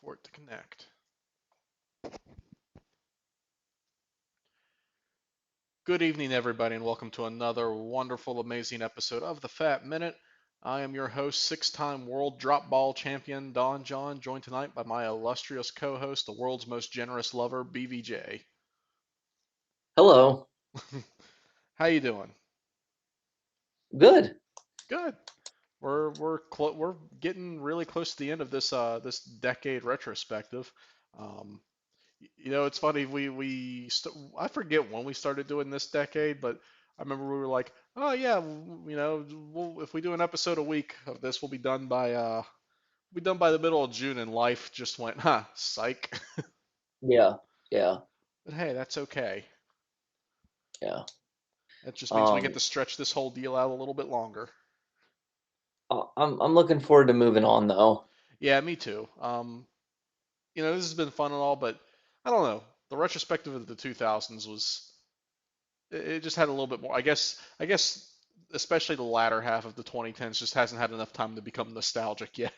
for it to connect. Good evening, everybody, and welcome to another wonderful, amazing episode of the Fat Minute. I am your host, six-time world drop ball champion Don John, joined tonight by my illustrious co-host, the world's most generous lover, BVJ. Hello. How you doing? Good. Good. We're getting really close to the end of this decade retrospective. Um, it's funny. I forget when we started doing this decade, but I remember we were like, oh yeah, if we do an episode a week of this, we'll be done by the middle of June, and life just went, psych. Yeah. Yeah. But hey, that's okay. Yeah. That just means we get Um, to stretch this whole deal out a little bit longer. I'm looking forward to moving on though. Yeah, me too. This has been fun and all, but I don't know. The retrospective of the 2000s was it just had a little bit more. I guess especially the latter half of the 2010s just hasn't had enough time to become nostalgic yet.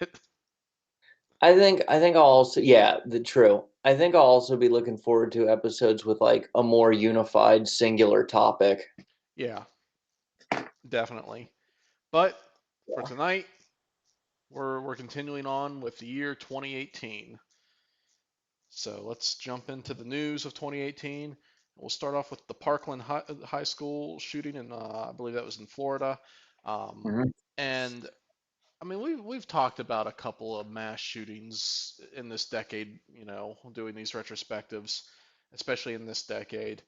I think I'll also the true. I think I'll also be looking forward to episodes with like a more unified singular topic. Yeah, definitely. But for tonight, we're continuing on with the year 2018. So let's jump into the news of 2018. We'll start off with the Parkland High School shooting, and I believe that was in Florida. Um, Mhm. and I mean, we've talked about a couple of mass shootings in this decade, doing these retrospectives, especially in this decade.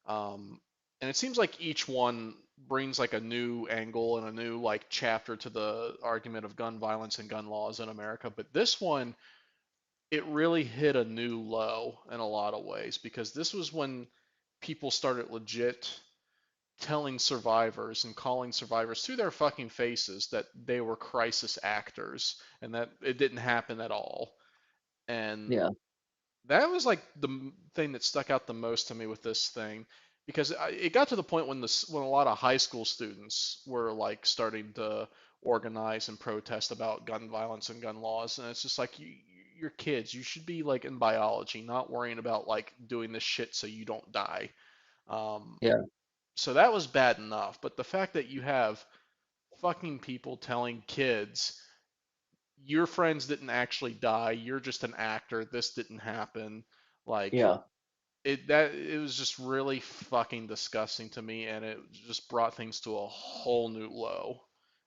Um, and it seems like each one brings like a new angle and a new like chapter to the argument of gun violence and gun laws in America. But this one, it really hit a new low in a lot of ways because this was when people started legit telling survivors and calling survivors to their fucking faces that they were crisis actors and that it didn't happen at all. And Yeah. that was like the thing that stuck out the most to me with this thing because it got to the point when a lot of high school students were like starting to organize and protest about gun violence and gun laws, and it's just like you're kids, you should be like in biology, not worrying about like doing this shit so you don't die. um, Yeah. so that was bad enough, but the fact that you have fucking people telling kids your friends didn't actually die, you're just an actor, this didn't happen, like Yeah. it was just really fucking disgusting to me, and it just brought things to a whole new low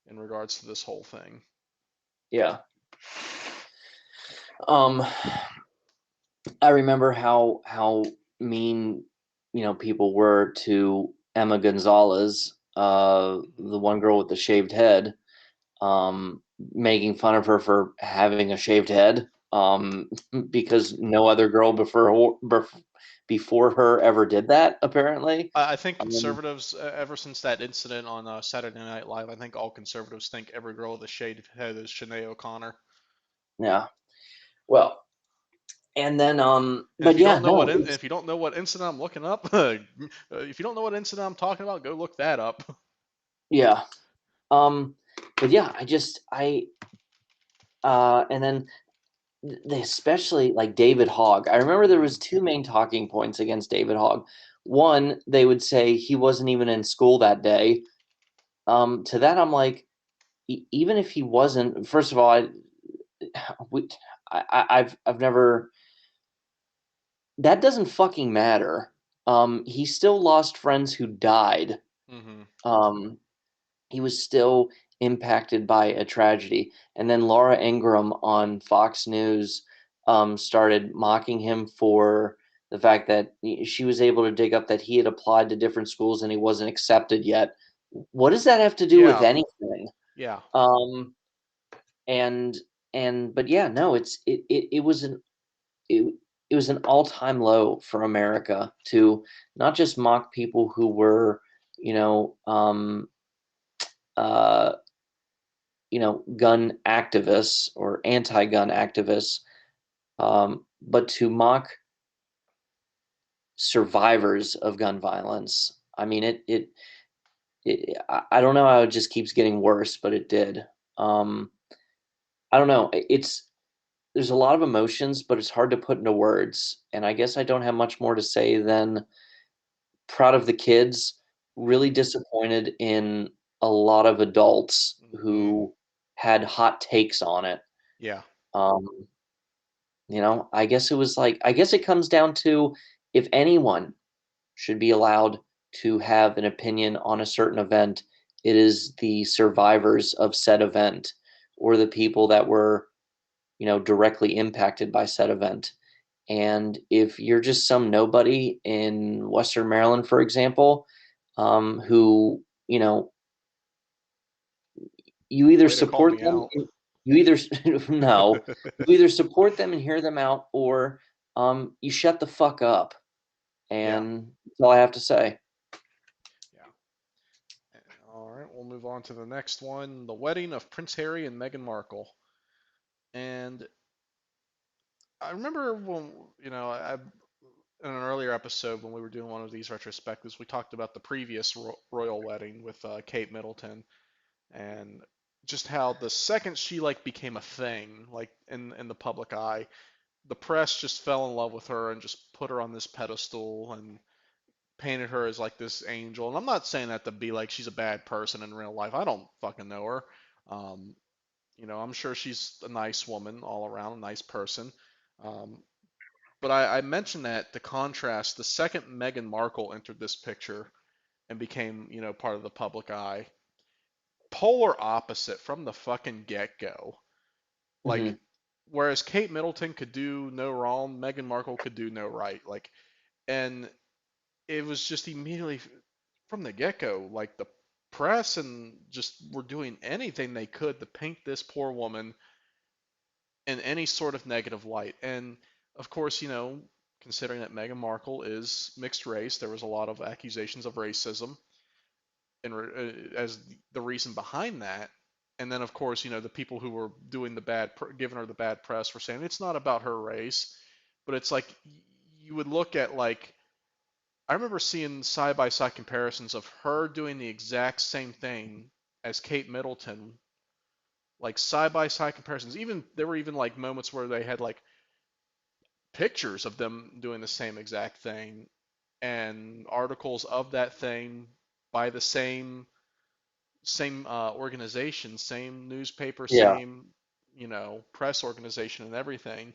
in regards to this whole thing. Yeah. Um, I remember how mean, people were to Emma Gonzalez, Mhm. the one girl with the shaved head, making fun of her for having a shaved head, because no other girl before her ever did that, apparently. I think Um, conservatives, ever since that incident on Saturday Night Live, I think all conservatives think every girl with a shaved head is Sinead O'Connor. yeah. Well, and then, And if but you yeah, don't know no, if you don't know what incident I'm looking up, if you don't know what incident I'm talking about, go look that up. yeah. But yeah, and then they especially like David Hogg. I remember there was Mhm. two main talking points against David Hogg. One, they would say he wasn't even in school that day. To that, I'm like, even if he wasn't, first of all, we, I've never. That doesn't fucking matter. He still lost friends who died. Mhm. Um, he was still impacted by a tragedy. And then Laura Ingraham on Fox News started mocking him for the fact that she was able to dig up that he had applied to different schools and he wasn't accepted yet. What does that have to do with Yeah. anything? Yeah. Um, and but yeah, no, it, it was an all-time low for America to not just mock people who were, you know, um, uh, gun activists or anti-gun activists, but to mock survivors of gun violence. I mean, I don't know how it just keeps getting worse, but it did. Um, I don't know. It's there's a lot of emotions, but it's hard to put into words. And I guess I don't have much more to say than proud of the kids, really Hmm. disappointed in a lot of adults Hmm. who had hot takes on it. Yeah. Um, I guess it was like, I guess it comes down to if anyone should be allowed to have an opinion on a certain event, it is the survivors of said event or the people that were, directly impacted by said event. And if you're just some nobody in Western Maryland, for example, who, you either Way to call support me them, out. you either, no, you either support them and hear them out, or you shut the fuck up. Yeah. And that's all I have to say. Yeah. All right, we'll move on to the next one, the wedding of Prince Harry and Meghan Markle. And I remember when, in an earlier episode when we were doing one of these retrospectives, we talked about the previous royal wedding with Kate Middleton and just how the second she like became a thing, like in the public eye, the press just fell in love with her and just put her on this pedestal and painted her as like this angel. And I'm not saying that to be like she's a bad person in real life. I don't fucking know her. Um, I'm sure she's a nice woman all around, a nice person. Um, but I mentioned that to contrast the second Meghan Markle entered this picture and became, part of the public eye. Polar opposite from the fucking get-go. Like, Hmm. whereas Kate Middleton could do no wrong, Meghan Markle could do no right. Like, and it was just immediately from the get-go, like the press and just were doing anything they could to paint this poor woman in any sort of negative light. And of course, considering that Meghan Markle is mixed race, there was a lot of accusations of racism as the reason behind that. And then, of course, the people who were doing the giving her the bad press were saying it's not about her race, but it's like you would look at like I remember seeing side by side comparisons of her doing the exact same thing as Kate Middleton, like side by side comparisons. Even there were even like moments where they had like pictures of them doing the same exact thing and articles of that thing by the same organization, same newspaper, Yeah, same press organization and everything.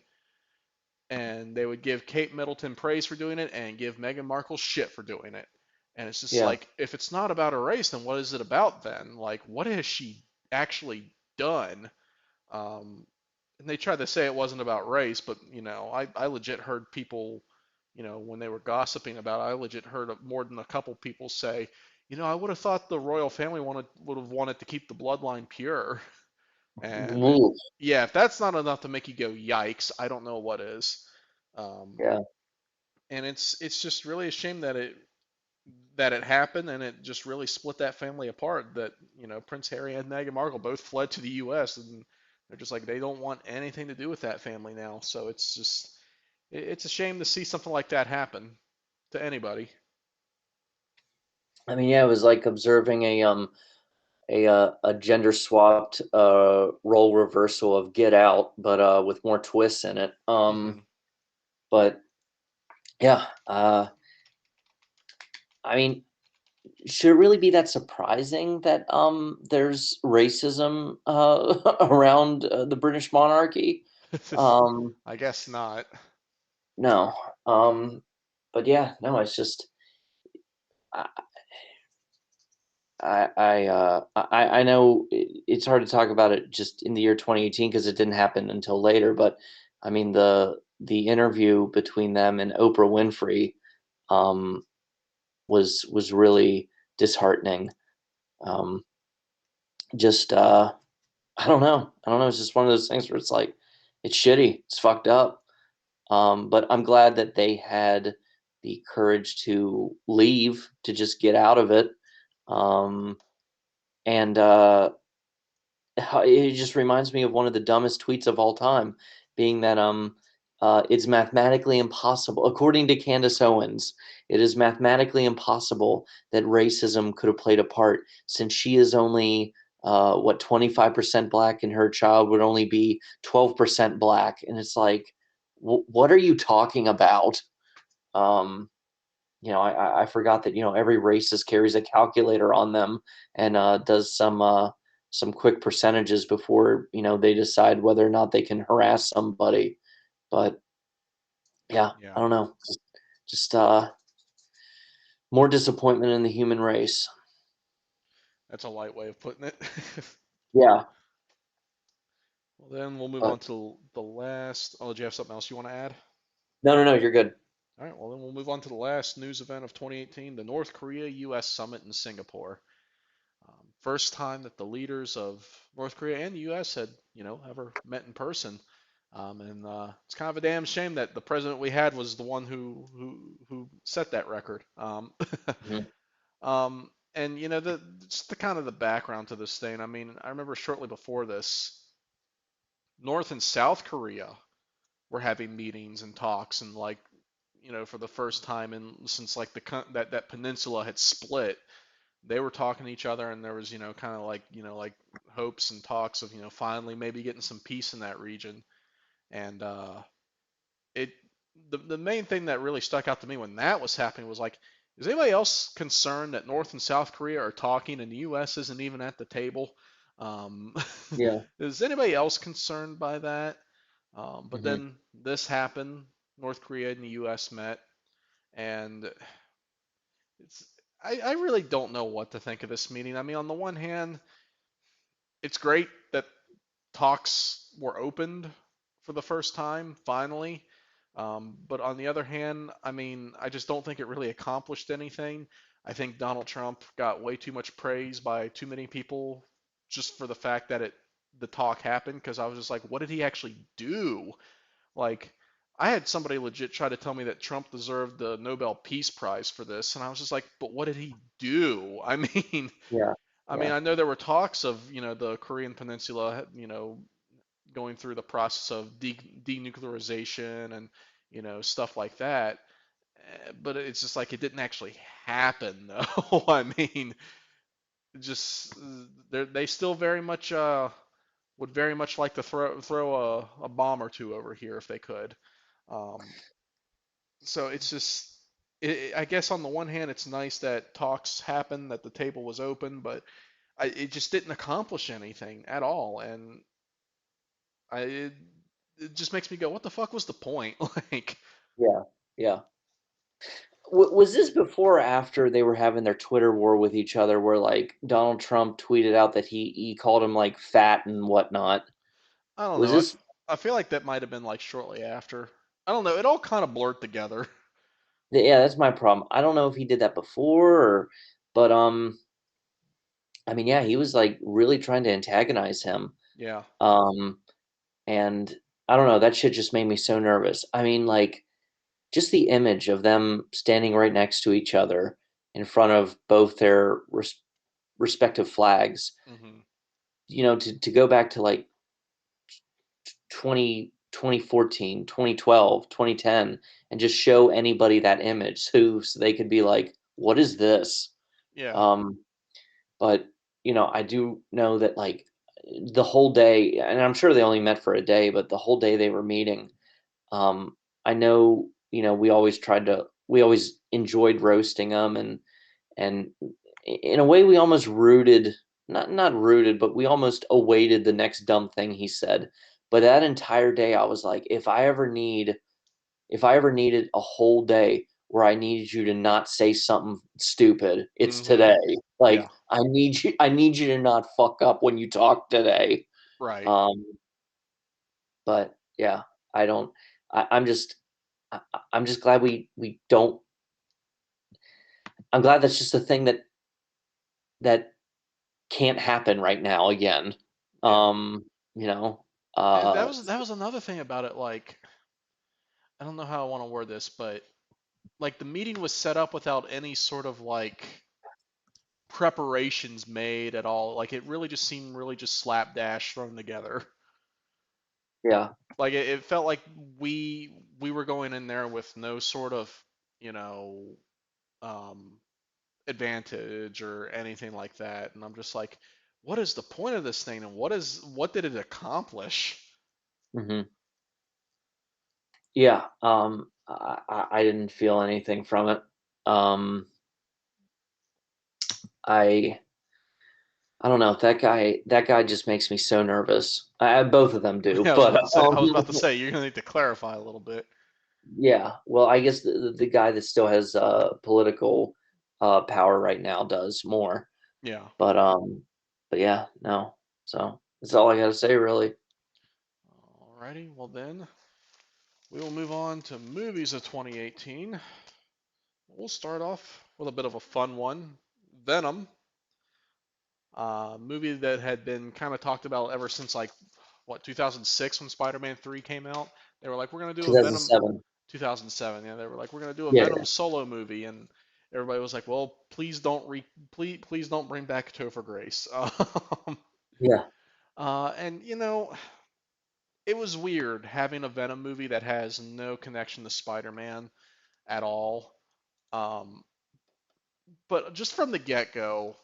And they would give Kate Middleton praise for doing it and give Meghan Markle shit for doing it. And it's just yeah, like, if it's not about her race, then what is it about then? Like, what has she actually done? And they tried to say it wasn't about race, but I legit heard people, when they were gossiping about it, I legit heard more than a couple people say, I would have thought the royal family would have wanted to keep the bloodline pure. And Ooh, yeah, if that's not enough to make you go yikes, I don't know what is. Um, yeah, and it's just really a shame that it happened, and it just really split that family apart. That Prince Harry and Meghan Markle both fled to the U.S. and they're just like they don't want anything to do with that family now. So it's a shame to see something like that happen to anybody. I mean, yeah, it was like observing a gender swapped role reversal of Get Out, but with more twists in it. Hmm. But yeah, I mean, should it really be that surprising that there's racism around the British monarchy? Um, I guess not. no. Um, but yeah, no, it's just I I know it's hard to talk about it just in the year 2018 because it didn't happen until later, but I mean the interview between them and Oprah Winfrey um was really disheartening. Um, just I don't know. I don't know. It's just one of those things where it's like, it's shitty. It's fucked up. But I'm glad that they had the courage to leave, to just get out of it. Um, and it just reminds me of one of the dumbest tweets of all time, being that it's mathematically impossible, according to Candace Owens, it is mathematically impossible that racism could have played a part since she is only what 25% black and her child would only be 12% black, and it's like, what are you talking about? Um, I forgot that every racist carries a calculator on them and does some quick percentages before they decide whether or not they can harass somebody. But yeah, I Yeah, don't know. Just more disappointment in the human race. that's a light way of putting it. Yeah, Well, then we'll move but on to the last. Oh, do you have something else you want to add? no, you're good. All right, well, then we'll move on to the last news event of 2018, the North Korea US summit in Singapore. First time that the leaders of North Korea and the U.S. had, ever met in person. And it's kind of a damn shame that the president we had was the one who set that record. Mhm. And just the kind of the background to this thing. I mean, I remember shortly before this, North and South Korea were having meetings and talks, and like, for the first time since like that peninsula had split, they were talking to each other, and there was kind of like like hopes and talks of finally maybe getting some peace in that region. And it the main thing that really stuck out to me when that was happening was like, is anybody else concerned that North and South Korea are talking and the U.S. isn't even at the table? um, Yeah. is anybody else concerned by that? But Hmm. then this happened. North Korea and the U.S. met, and it's I really don't know what to think of this meeting. I mean, on the one hand, it's great that talks were opened for the first time, finally. But on the other hand, I mean, I just don't think it really accomplished anything. I think Donald Trump got way too much praise by too many people just for the fact that the talk happened, because I was just like, what did he actually do? Like, I had somebody legit try to tell me that Trump deserved the Nobel Peace Prize for this, and I was just like, but what did he do? I mean, Yeah. I mean, Yeah. I know there were talks of, the Korean Peninsula, going through the process of denuclearization and, stuff like that. But it's just like it didn't actually happen, though. I mean, just they still very much would very much like to throw a bomb or two over here if they could. Um, so it's just, I guess on the one hand, it's nice that talks happened, that the table was open, but it just didn't accomplish anything at all, and it, it just makes me go, what the fuck was the point? Like, Yeah. Yeah. Was this before or after they were having their Twitter war with each other, where like Donald Trump tweeted out that he called him like fat and whatnot? I don't Was know. this? I feel like that might have been like shortly after. I don't know. It all kind of blurred together. Yeah, that's my problem. I don't know if he did that before, but I mean, yeah, he was like really trying to antagonize him. Yeah. Um, and I don't know, that shit just made me so nervous. I mean, like just the image of them standing right next to each other in front of both their respective flags. Hmm. To go back to like 2014, 2012, 2010, and just show anybody that image so they could be like, what is this? Yeah. Um, but I do know that like the whole day, and I'm sure they only met for a day, but the whole day they were meeting, I know, we always enjoyed roasting them, and in a way we almost rooted, not rooted, but we almost awaited the next dumb thing he said. But that entire day I was like, if I ever needed a whole day where I needed you to not say something stupid, it's Hmm. today. Like Yeah. I need you to not fuck up when you talk today. Right. Um, but yeah, I don't. I'm just I, I'm just glad we don't. I'm glad that's just a thing that can't happen right now again. Yeah. Um, you know, And uh, that was another thing about it. Like, I don't know how I want to word this, but like the meeting was set up without any sort of like preparations made at all. Like it really just seemed really just slapdash thrown together. yeah, Like it felt like we were going in there with no sort of, you know, um, advantage or anything like that. And I'm just like, what is the point of this thing and what did it accomplish? Hmm. Yeah. I didn't feel anything from it. I I don't know. That guy just makes me so nervous. Both of them do, Yeah, but I was about to say you're gonna need to clarify a little bit. yeah. Well, I guess the guy that still has political power right now does more. Yeah. But yeah, no. So that's all I got to say, really. Alrighty, well then we will move on to movies of 2018. We'll start off with a bit of a fun one. Venom, movie that had been kind of talked about ever since like what 2006 when Spider-Man 3 came out. They were like, we're gonna do a Venom 2007. 2007. Yeah, they were like, we're gonna do a Yeah, Venom solo movie, and everybody was like, well, please don't bring back Topher Grace. yeah. And it was weird having a Venom movie that has no connection to Spider-Man at all. Um, but just from the get-go,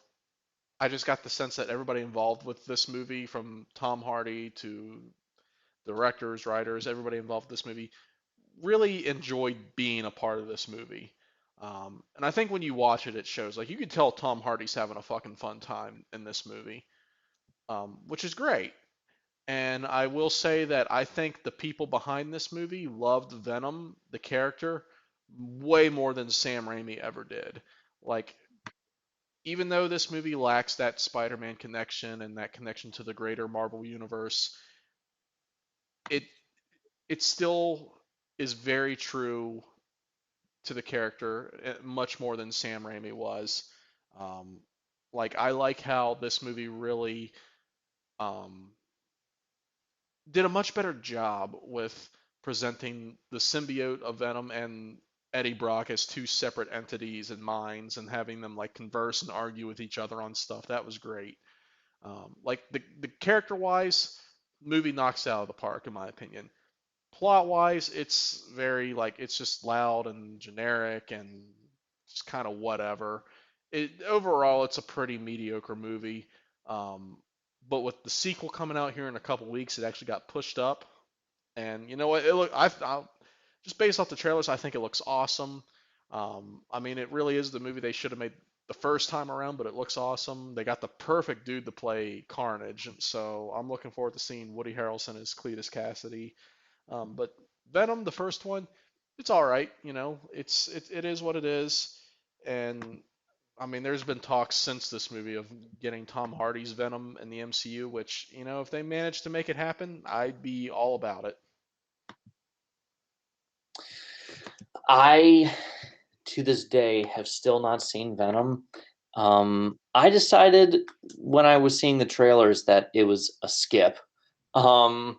I just got the sense that everybody involved with this movie, from Tom Hardy to directors, writers, everybody involved with this movie, really enjoyed being a part of this movie. And I think when you watch it, it shows. Like you can tell Tom Hardy's having a fucking fun time in this movie, which is great. And I will say that I think the people behind this movie loved Venom, the character, way more than Sam Raimi ever did. Like, even though this movie lacks that Spider-Man connection and that connection to the greater Marvel universe, it it still is very true to the character, much more than Sam Raimi was. Um, like I like how this movie really um, did a much better job with presenting the symbiote of Venom and Eddie Brock as two separate entities and minds, and having them like converse and argue with each other on stuff. That was great. Like the character wise, movie knocks it out of the park in my opinion. Plot wise, it's very like it's just loud and generic and just kind of whatever. Overall, it's a pretty mediocre movie. Um, but with the sequel coming out here in a couple weeks, it actually got pushed up. And you know what? It look I just based off the trailers, I think it looks awesome. I mean, it really is the movie they should have made the first time around, but it looks awesome. They got the perfect dude to play Carnage, and so I'm looking forward to seeing Woody Harrelson as Cletus Cassidy. But Venom, the first one, it's all right. It is what it is. And I mean, there's been talks since this movie of getting Tom Hardy's Venom in the MCU, which if they manage to make it happen, I'd be all about it. I, to this day, have still not seen Venom. I decided when I was seeing the trailers that it was a skip. Um,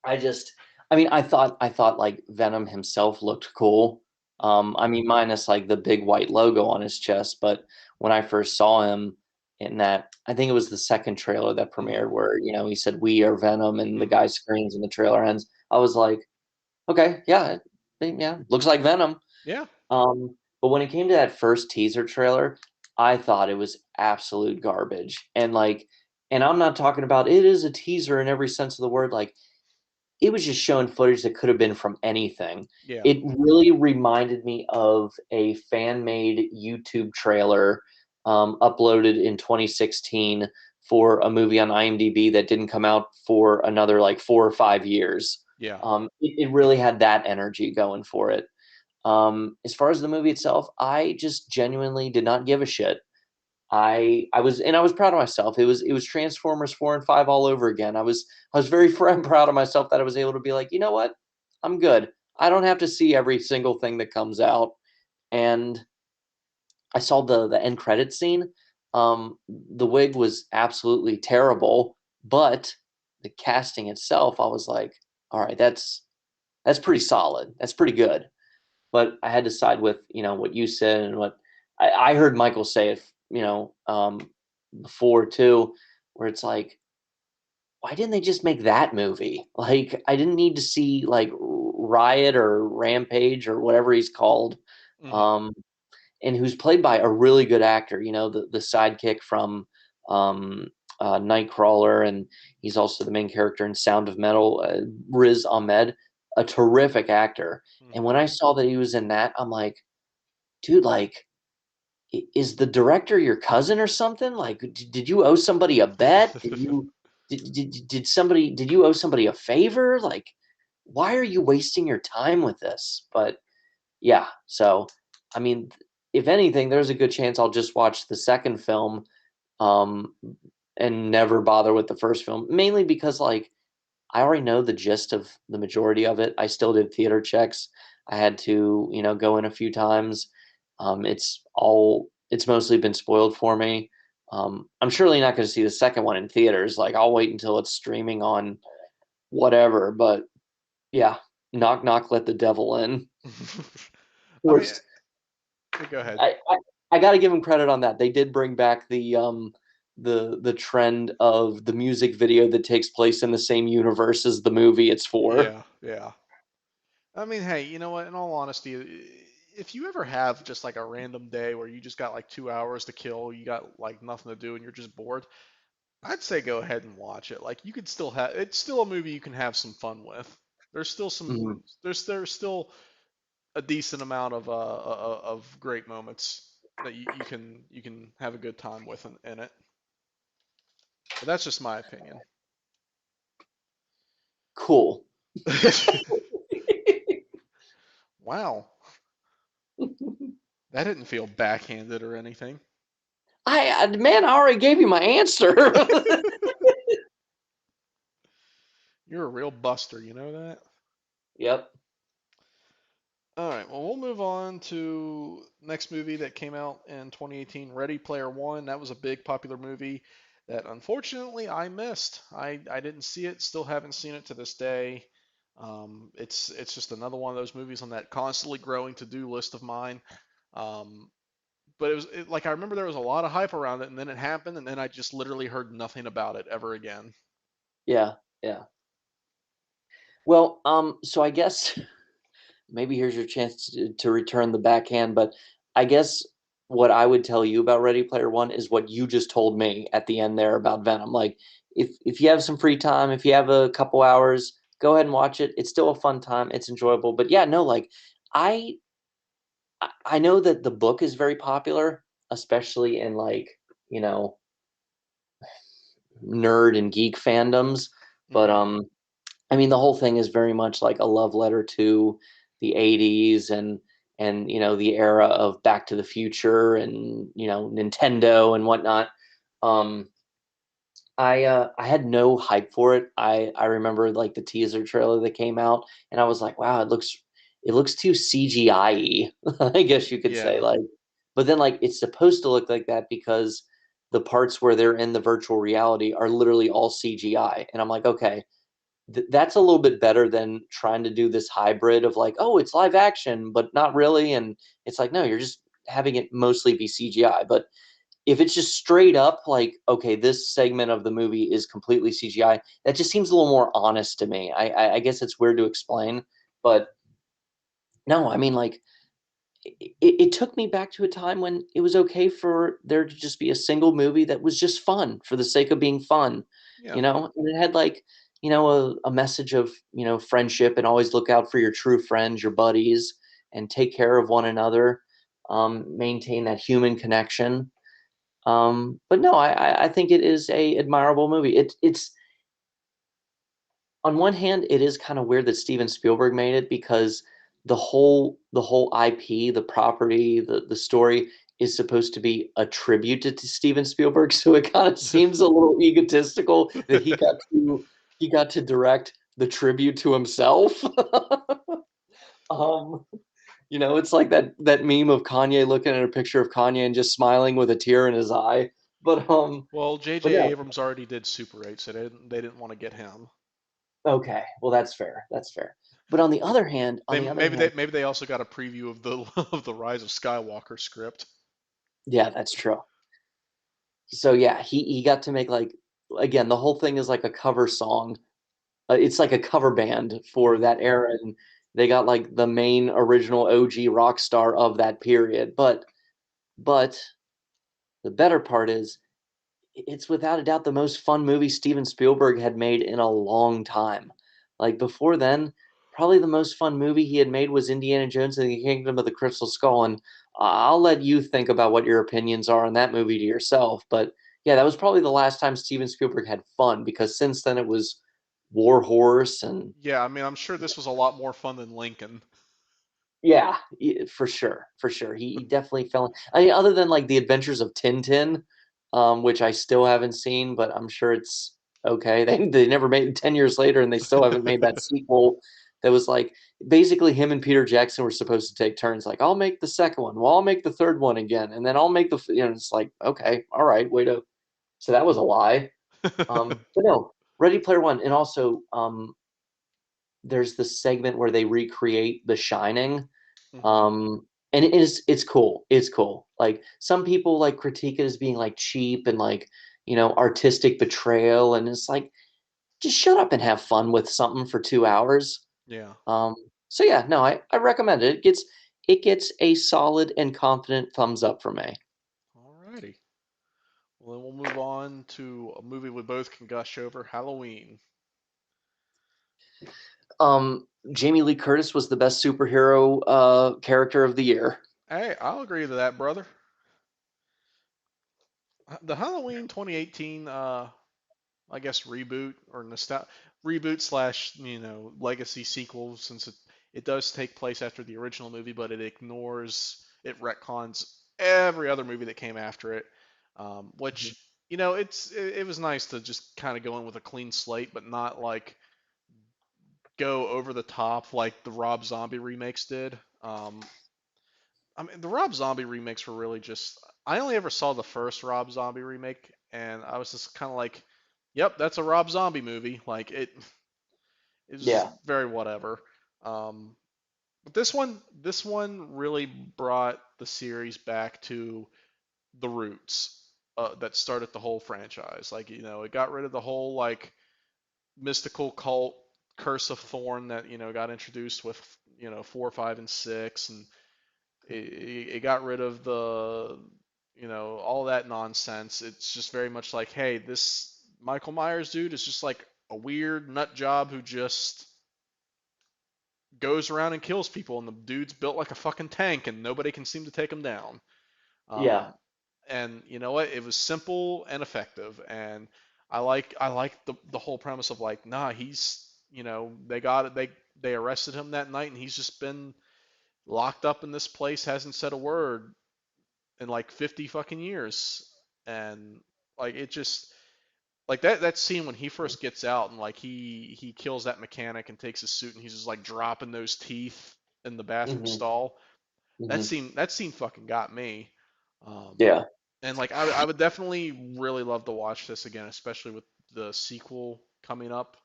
I just, I mean, I thought like Venom himself looked cool. I mean, minus like the big white logo on his chest. But when I first saw him in that, I think it was the second trailer that Mm-hmm. premiered where, he said, "We are Venom," and the Mm-hmm. guy screams and the trailer ends. I was like, okay, yeah, yeah, looks like Venom. Yeah. But when it came to that first teaser trailer, I thought it was absolute garbage. And I'm not talking about it is a teaser in every sense of the word. Like, it was just showing footage that could have been from anything. Yeah. It really reminded me of a fan made YouTube trailer uploaded in 2016 for a movie on IMDb that didn't come out for another like 4 or 5 years. Yeah. It really had that energy going for it. As far as the movie itself, I just genuinely did not give a shit. I was proud of myself. It was Transformers 4 and 5 all over again. I was very proud of myself that I was able to be like, you know what? I'm good. I don't have to see every single thing that comes out. And I saw the end credit scene. The wig was absolutely terrible, but the casting itself, I was like, all right, that's pretty solid. That's pretty good. But I had to side with what you said and what I heard Michael say it before too, where it's like, why didn't they just make that movie? Like, I didn't need to see like Riot or Rampage or whatever he's called, Mm-hmm. um, and who's played by a really good actor. The sidekick from um, Nightcrawler, and he's also the main character in Sound of Metal. Riz Ahmed, a terrific actor. And when Hmm. I saw that he was in that, I'm like, dude, like, is the director your cousin or something? Like, did you owe somebody a bet? Did you owe somebody a favor? Like, why are you wasting your time with this? But yeah, so I mean, if anything, there's a good chance I'll just watch the second film, um, and never bother with the first film, mainly because like I already know the gist of the majority of it. I still did theater checks. I had to, go in a few times. It's mostly been spoiled for me. I'm surely not going to see the second one in theaters. Like I'll wait until it's streaming on whatever. But yeah, knock knock, let the devil in. Of I mean, course, go ahead. I got to give them credit on that. They did bring back the trend of the music video that takes place in the same universe as the movie it's for. Yeah, yeah. I mean, hey, you know what? In all honesty, if you ever have just like a random day where you just got like 2 hours to kill, you got like nothing to do, and you're just bored, I'd say go ahead and watch it. Like you could still have, it's still a movie you can have some fun with. There's still some, Mhm. there's still a decent amount of great moments that you can have a good time with in it. But that's just my opinion. Cool. Wow, that didn't feel backhanded or anything. Man, I already gave you my answer. You're a real buster, you know that? Yep. All right, well, we'll move on to next movie that came out in 2018, Ready Player One. That was a big popular movie that unfortunately I missed. I didn't see it, still haven't seen it to this day. It's just another one of those movies on that constantly growing to-do list of mine. Um, but like I remember there was a lot of hype around it, and then it happened, and then I just literally heard nothing about it ever again. Yeah. Yeah. Well, so I guess maybe here's your chance to return the backhand, but I guess what I would tell you about Ready Player One is what you just told me at the end there about Venom. Like, if you have some free time, if you have a couple hours, go ahead and watch it. It's still a fun time. It's enjoyable. But yeah, no, like I I know that the book is very popular, especially in like, you know, nerd and geek fandoms. But Hmm. I mean, the whole thing is very much like a love letter to the 80s and the era of Back to the Future and Nintendo and whatnot. Um, I had no hype for it. I remember like the teaser trailer that came out, and I was like, wow, it looks too CGI-y, I guess you could say. Yeah, Like, but then like it's supposed to look like that because the parts where they're in the virtual reality are literally all CGI, and I'm like, okay, that's a little bit better than trying to do this hybrid of like, oh, it's live action, but not really, and it's like, no, you're just having it mostly be CGI, but if it's just straight up like, okay, this segment of the movie is completely CGI, that just seems a little more honest to me. I guess it's weird to explain, but no, I mean, like, it took me back to a time when it was okay for there to just be a single movie that was just fun for the sake of being fun, yeah. and it had like, a message of, friendship and always look out for your true friends, your buddies, and take care of one another, maintain that human connection. But no, I think it is a admirable movie. It's on one hand, it is kind of weird that Steven Spielberg made it because the whole IP, the property, the story is supposed to be attributed to Steven Spielberg. So it kind of seems a little egotistical that he got to direct the tribute to himself. um, it's like that meme of Kanye looking at a picture of Kanye and just smiling with a tear in his eye. But Well, but J.J. yeah, Abrams already did Super 8, so they didn't want to get him. okay. Well, that's fair. That's fair. But on the other hand, They maybe they also got a preview of the of the Rise of Skywalker script. yeah, that's true. So yeah, he got to make like again, the whole thing is like a cover song. It's like a cover band for Hmm. that era, and they got like the main original OG rock star of that period. But the better part is it's without a doubt the most fun movie Steven Spielberg had made in a long time. Like before then, probably the most fun movie he had made was Indiana Jones and the Kingdom of the Crystal Skull. And I'll let you think about what your opinions are on that movie to yourself. But yeah, that was probably the last time Steven Spielberg had fun because since then it was War Horse and Yeah, I mean, I'm sure this was a lot more fun than Lincoln. yeah, for sure, for sure. He definitely fell. I mean, other than like the Adventures of Tintin, which I still haven't seen, but I'm sure it's okay. They never made it 10 years later, and they still haven't made that sequel. That was like basically him and Peter Jackson were supposed to take turns. Like, I'll make the second one. Well, I'll make the third one again, and then I'll make the. It's like okay, all right, way to. So that was a lie. But no, Ready Player One, and also there's the segment where they recreate The Shining, Hmm. and it's cool. It's cool. Like some people like critique it as being like cheap and like artistic betrayal, and it's like just shut up and have fun with something for 2 hours. Yeah. Um, so yeah, no, I recommend it. It gets a solid and confident thumbs up from me. Alrighty. Well, then we'll move on to a movie we both can gush over, Halloween. Jamie Lee Curtis was the best superhero character of the year. Hey, I'll agree to that, brother. The Halloween 2018, I guess reboot or reboot slash legacy sequel, since it does take place after the original movie, but it retcons every other movie that came after it, which it was nice to just kind of go in with a clean slate, but not like go over the top like the Rob Zombie remakes did. I mean, the Rob Zombie remakes were really just. I only ever saw the first Rob Zombie remake, and I was just kind of like, "Yep, that's a Rob Zombie movie." Like it was Yeah. very whatever. Um, but this one really brought the series back to the roots that started the whole franchise. Like it got rid of the whole like mystical cult Curse of Thorn that got introduced with 4, 5, and 6, and it got rid of the all that nonsense. It's just very much like, hey, this Michael Myers dude is just like a weird nut job who just goes around and kills people, and the dude's built like a fucking tank, and nobody can seem to take him down. Yeah. Um, and you know what? It was simple and effective, and I like the whole premise of like, nah, he's they got it, they arrested him that night, and he's just been locked up in this place, hasn't said a word in like 50 fucking years, and like it just like that scene when he first gets out and like he kills that mechanic and takes his suit and he's just like dropping those teeth in the bathroom Hmm. stall. That Hmm. scene that scene fucking got me. Um, Yeah. and like I would definitely really love to watch this again, especially with the sequel coming up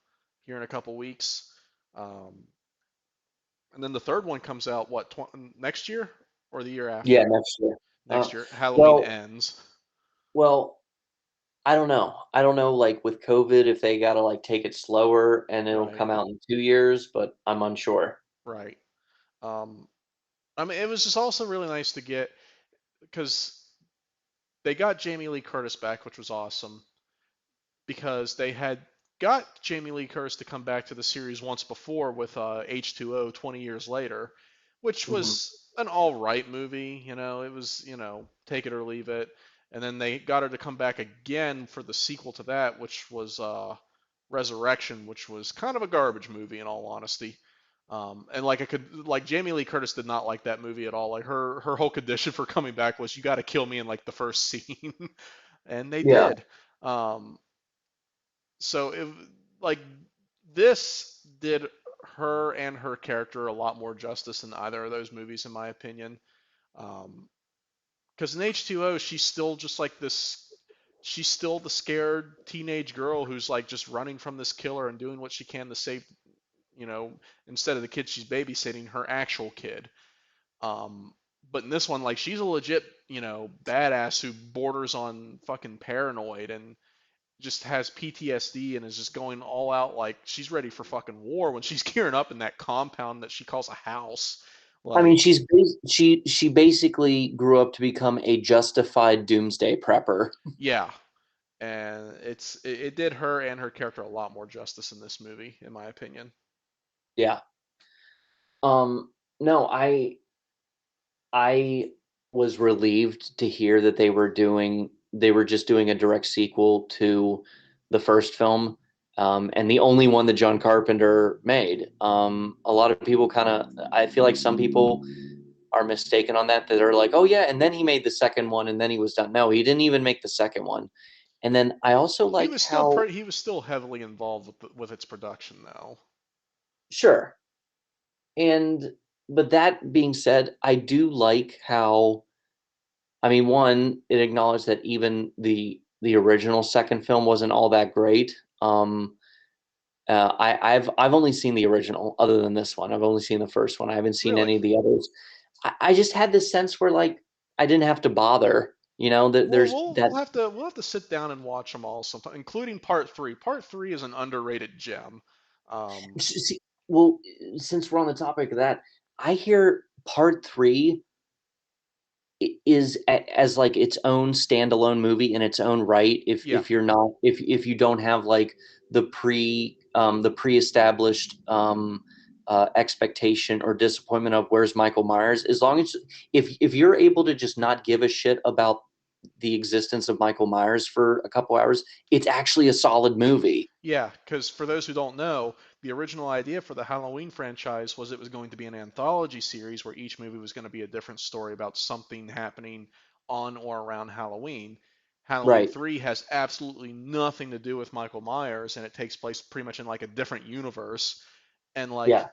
here in a couple weeks. Um, and then the third one comes out what next year or the year Yeah. after? Next year. Uh, Next year. Halloween well, ends. well, I don't know. I don't know, like with COVID, if they gotta like take it slower and it'll Right. come out in 2 years, but I'm unsure. Right. Um, I mean, it was just also really nice to get because they got Jamie Lee Curtis back, which was awesome because they had got Jamie Lee Curtis to come back to the series once before with H2O 20 years later, which Hmm. was an all right movie. It was, take it or leave it. And then they got her to come back again for the sequel to that, which was Resurrection, which was kind of a garbage movie in all honesty. And like Jamie Lee Curtis did not like that movie at all. Like her whole condition for coming back was you got to kill me in like the first scene, and they Yeah. did. Um, so if like this did her and her character a lot more justice than either of those movies, in my opinion. Because in H2O, she's still just like this. She's still the scared teenage girl who's like just running from this killer and doing what she can to save, you know, instead of the kid she's babysitting, her actual kid. Um, but in this one, like she's a legit, badass who borders on fucking paranoid and just has PTSD and is just going all out like she's ready for fucking war when she's gearing up in that compound that she calls a house. I mean, Like, she basically grew up to become a justified doomsday prepper. yeah. and it did her and her character a lot more justice in this movie, in my opinion. Yeah. No, I was relieved to hear that they were just doing a direct sequel to the first film, and the only one that John Carpenter made. A lot of people I feel like some people are mistaken on that they're like, oh yeah, and then he made the second one and then he was done. No, he didn't even make the second one. And then I also like how, He was still heavily involved with its production though. sure, and but that being said, I do like how, I mean, one, it acknowledged that even the original second film wasn't all that great. I've only seen the original, other than this one. I've only seen the first one. I haven't seen Really? any of the others. I just had this sense where like I didn't have to bother. You know, that Well, there's that. we'll have to sit down and watch them all sometime, including part three. Part three is an underrated gem. Um, See, well, since we're on the topic of that, I hear part three is as like its own standalone movie in its own right. yeah, If you don't have like the pre-established expectation or disappointment of where's Michael Myers, as long as if you're able to just not give a shit about the existence of Michael Myers for a couple hours, it's actually a solid movie. yeah. Because for those who don't know, the original idea for the Halloween franchise was it was going to be an anthology series where each movie was going to be a different story about something happening on or around Halloween. Halloween Right. 3 has absolutely nothing to do with Michael Myers, and it takes place pretty much in like a different universe. And like Yeah.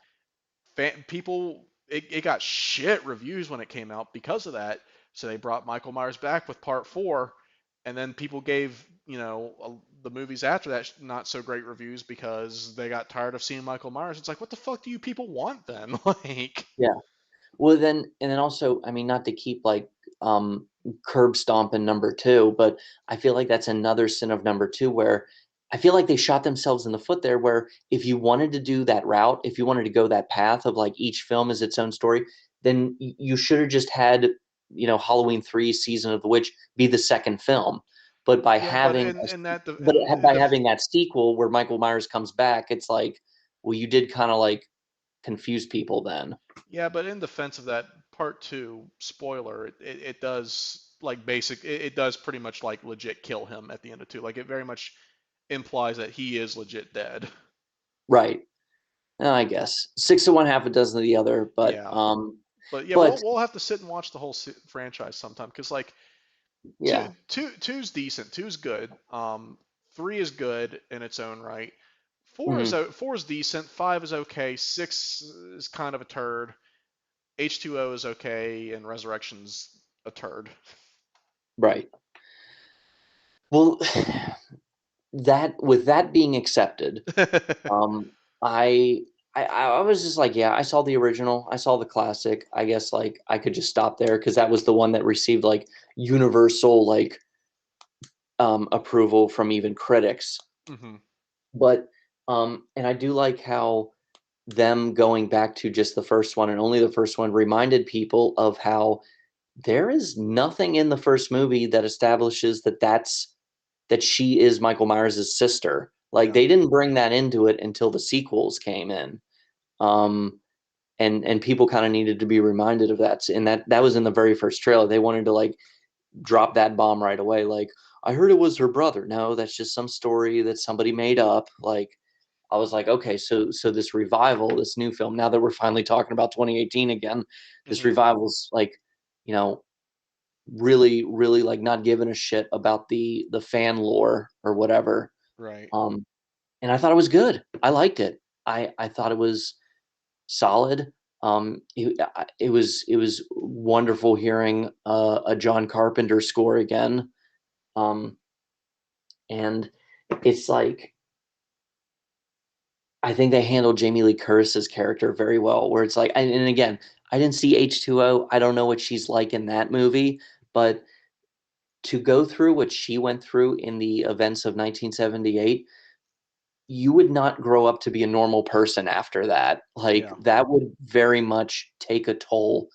people, it got shit reviews when it came out because of that. So they brought Michael Myers back with part four, and then people gave the movies after that not so great reviews because they got tired of seeing Michael Myers. It's like, what the fuck do you people want then? Like, Yeah. Well, then, and then also, I mean, not to keep like curb stomping number two, but I feel like that's another sin of number two where I feel like they shot themselves in the foot there. Where if you wanted to do that route, if you wanted to go that path of like each film is its own story, then you should have just had, Halloween 3 Season of the Witch be the second film. But by yeah, but having, and that the but and by the having that sequel where Michael Myers comes back, it's like, well, you did kind of like confuse people then. yeah, but in defense of that, part two, spoiler, it does like it does pretty much like legit kill him at the end of two. Like it very much implies that he is legit dead. Right. I guess 6 of one, half a dozen of the other, Yeah, but yeah, but we'll have to sit and watch the whole franchise sometime because like yeah. two's decent, two's good. Three is good in its own right. Hmm. Four is decent. Five is okay. Six is kind of a turd. H2O is okay, and Resurrection's a turd. Right. Well, that with that being accepted, um, I, I was just like, yeah, I saw the original, I saw the classic. I guess like I could just stop there because that was the one that received like universal like approval from even critics. hmm But and I do like how them going back to just the first one and only the first one reminded people of how there is nothing in the first movie that establishes that she is Michael Myers' sister. Like Yeah. they didn't bring that into it until the sequels came in. Um, and people kind of needed to be reminded of that. And that was in the very first trailer. They wanted to like drop that bomb right away. Like, I heard it was her brother. No, that's just some story that somebody made up. Like, I was like, okay, so this revival, this new film, now that we're finally talking about 2018 again, this hmm revival's like, you know, really, really like not giving a shit about the fan lore or whatever. Right. Um, and I thought it was good. I liked it. I thought it was solid. It was wonderful hearing a John Carpenter score again. Um, and it's like I think they handled Jamie Lee Curtis's character very well. Where it's like, and again, I didn't see H2O. I don't know what she's like in that movie, but to go through what she went through in the events of 1978, you would not grow up to be a normal person after that. Like Yeah. that would very much take a toll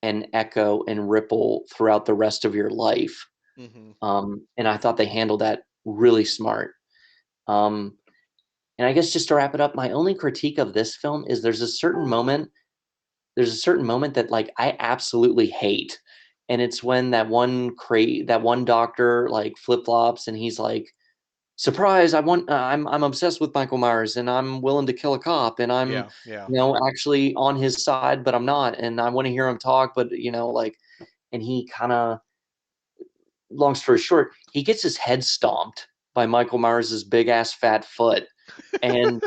and echo and ripple throughout the rest of your life. hmm And I thought they handled that really smart. Um, and I guess just to wrap it up, my only critique of this film is there's a certain moment that like I absolutely hate. And it's when that one doctor like flip-flops and he's like, surprise, I'm obsessed with Michael Myers and I'm willing to kill a cop and I'm, Yeah, yeah, actually on his side, but I'm not. And I want to hear him talk, but like, and he kind of, long story short, he gets his head stomped by Michael Myers' big ass fat foot. And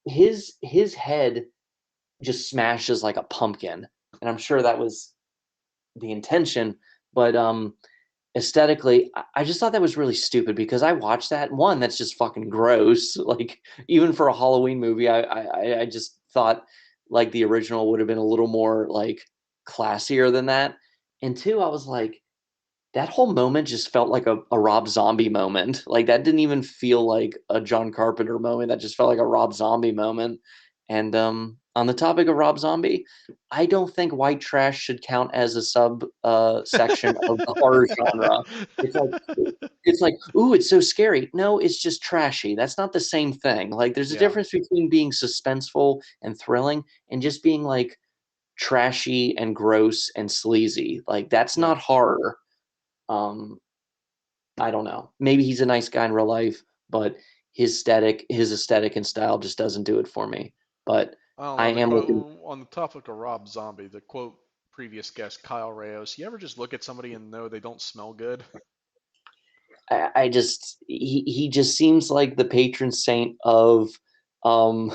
his head just smashes like a pumpkin. And I'm sure that was the intention, but aesthetically, I just thought that was really stupid because I watched that one. That's just fucking gross. Like even for a Halloween movie, I just thought like the original would have been a little more like classier than that. And two, I was like, that whole moment just felt like a Rob Zombie moment. Like that didn't even feel like a John Carpenter moment. That just felt like a Rob Zombie moment. And on the topic of Rob Zombie, I don't think white trash should count as a sub section of the horror genre. It's like ooh, it's so scary. No, it's just trashy. That's not the same thing. Like there's a yeah, difference between being suspenseful and thrilling and just being like trashy and gross and sleazy. Like that's yeah. not horror. Um, I don't know. Maybe he's a nice guy in real life, but his aesthetic and style just doesn't do it for me. But I don't I know. The am looking. quote on the topic of Rob Zombie, the quote previous guest Kyle Rayos. You ever just look at somebody and know they don't smell good? I just he just seems like the patron saint of um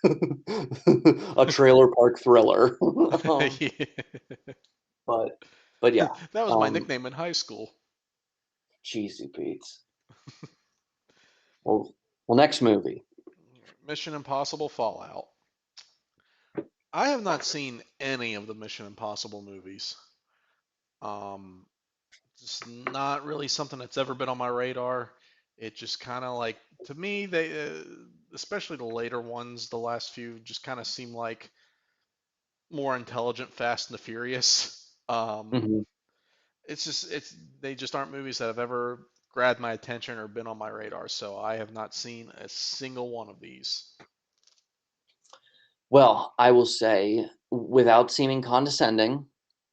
a trailer park thriller. um, Yeah. but but yeah. That was my Um, nickname in high school. Cheesy Pete's. Well, next movie. Mission Impossible Fallout. I have not seen any of the Mission Impossible movies. Um, just not really something that's ever been on my radar. It just kind of like to me especially the later ones, the last few just kind of seem like more intelligent Fast and the Furious. Mhm. It's they just aren't movies that have ever grabbed my attention or been on my radar. So I have not seen a single one of these. Well, I will say, without seeming condescending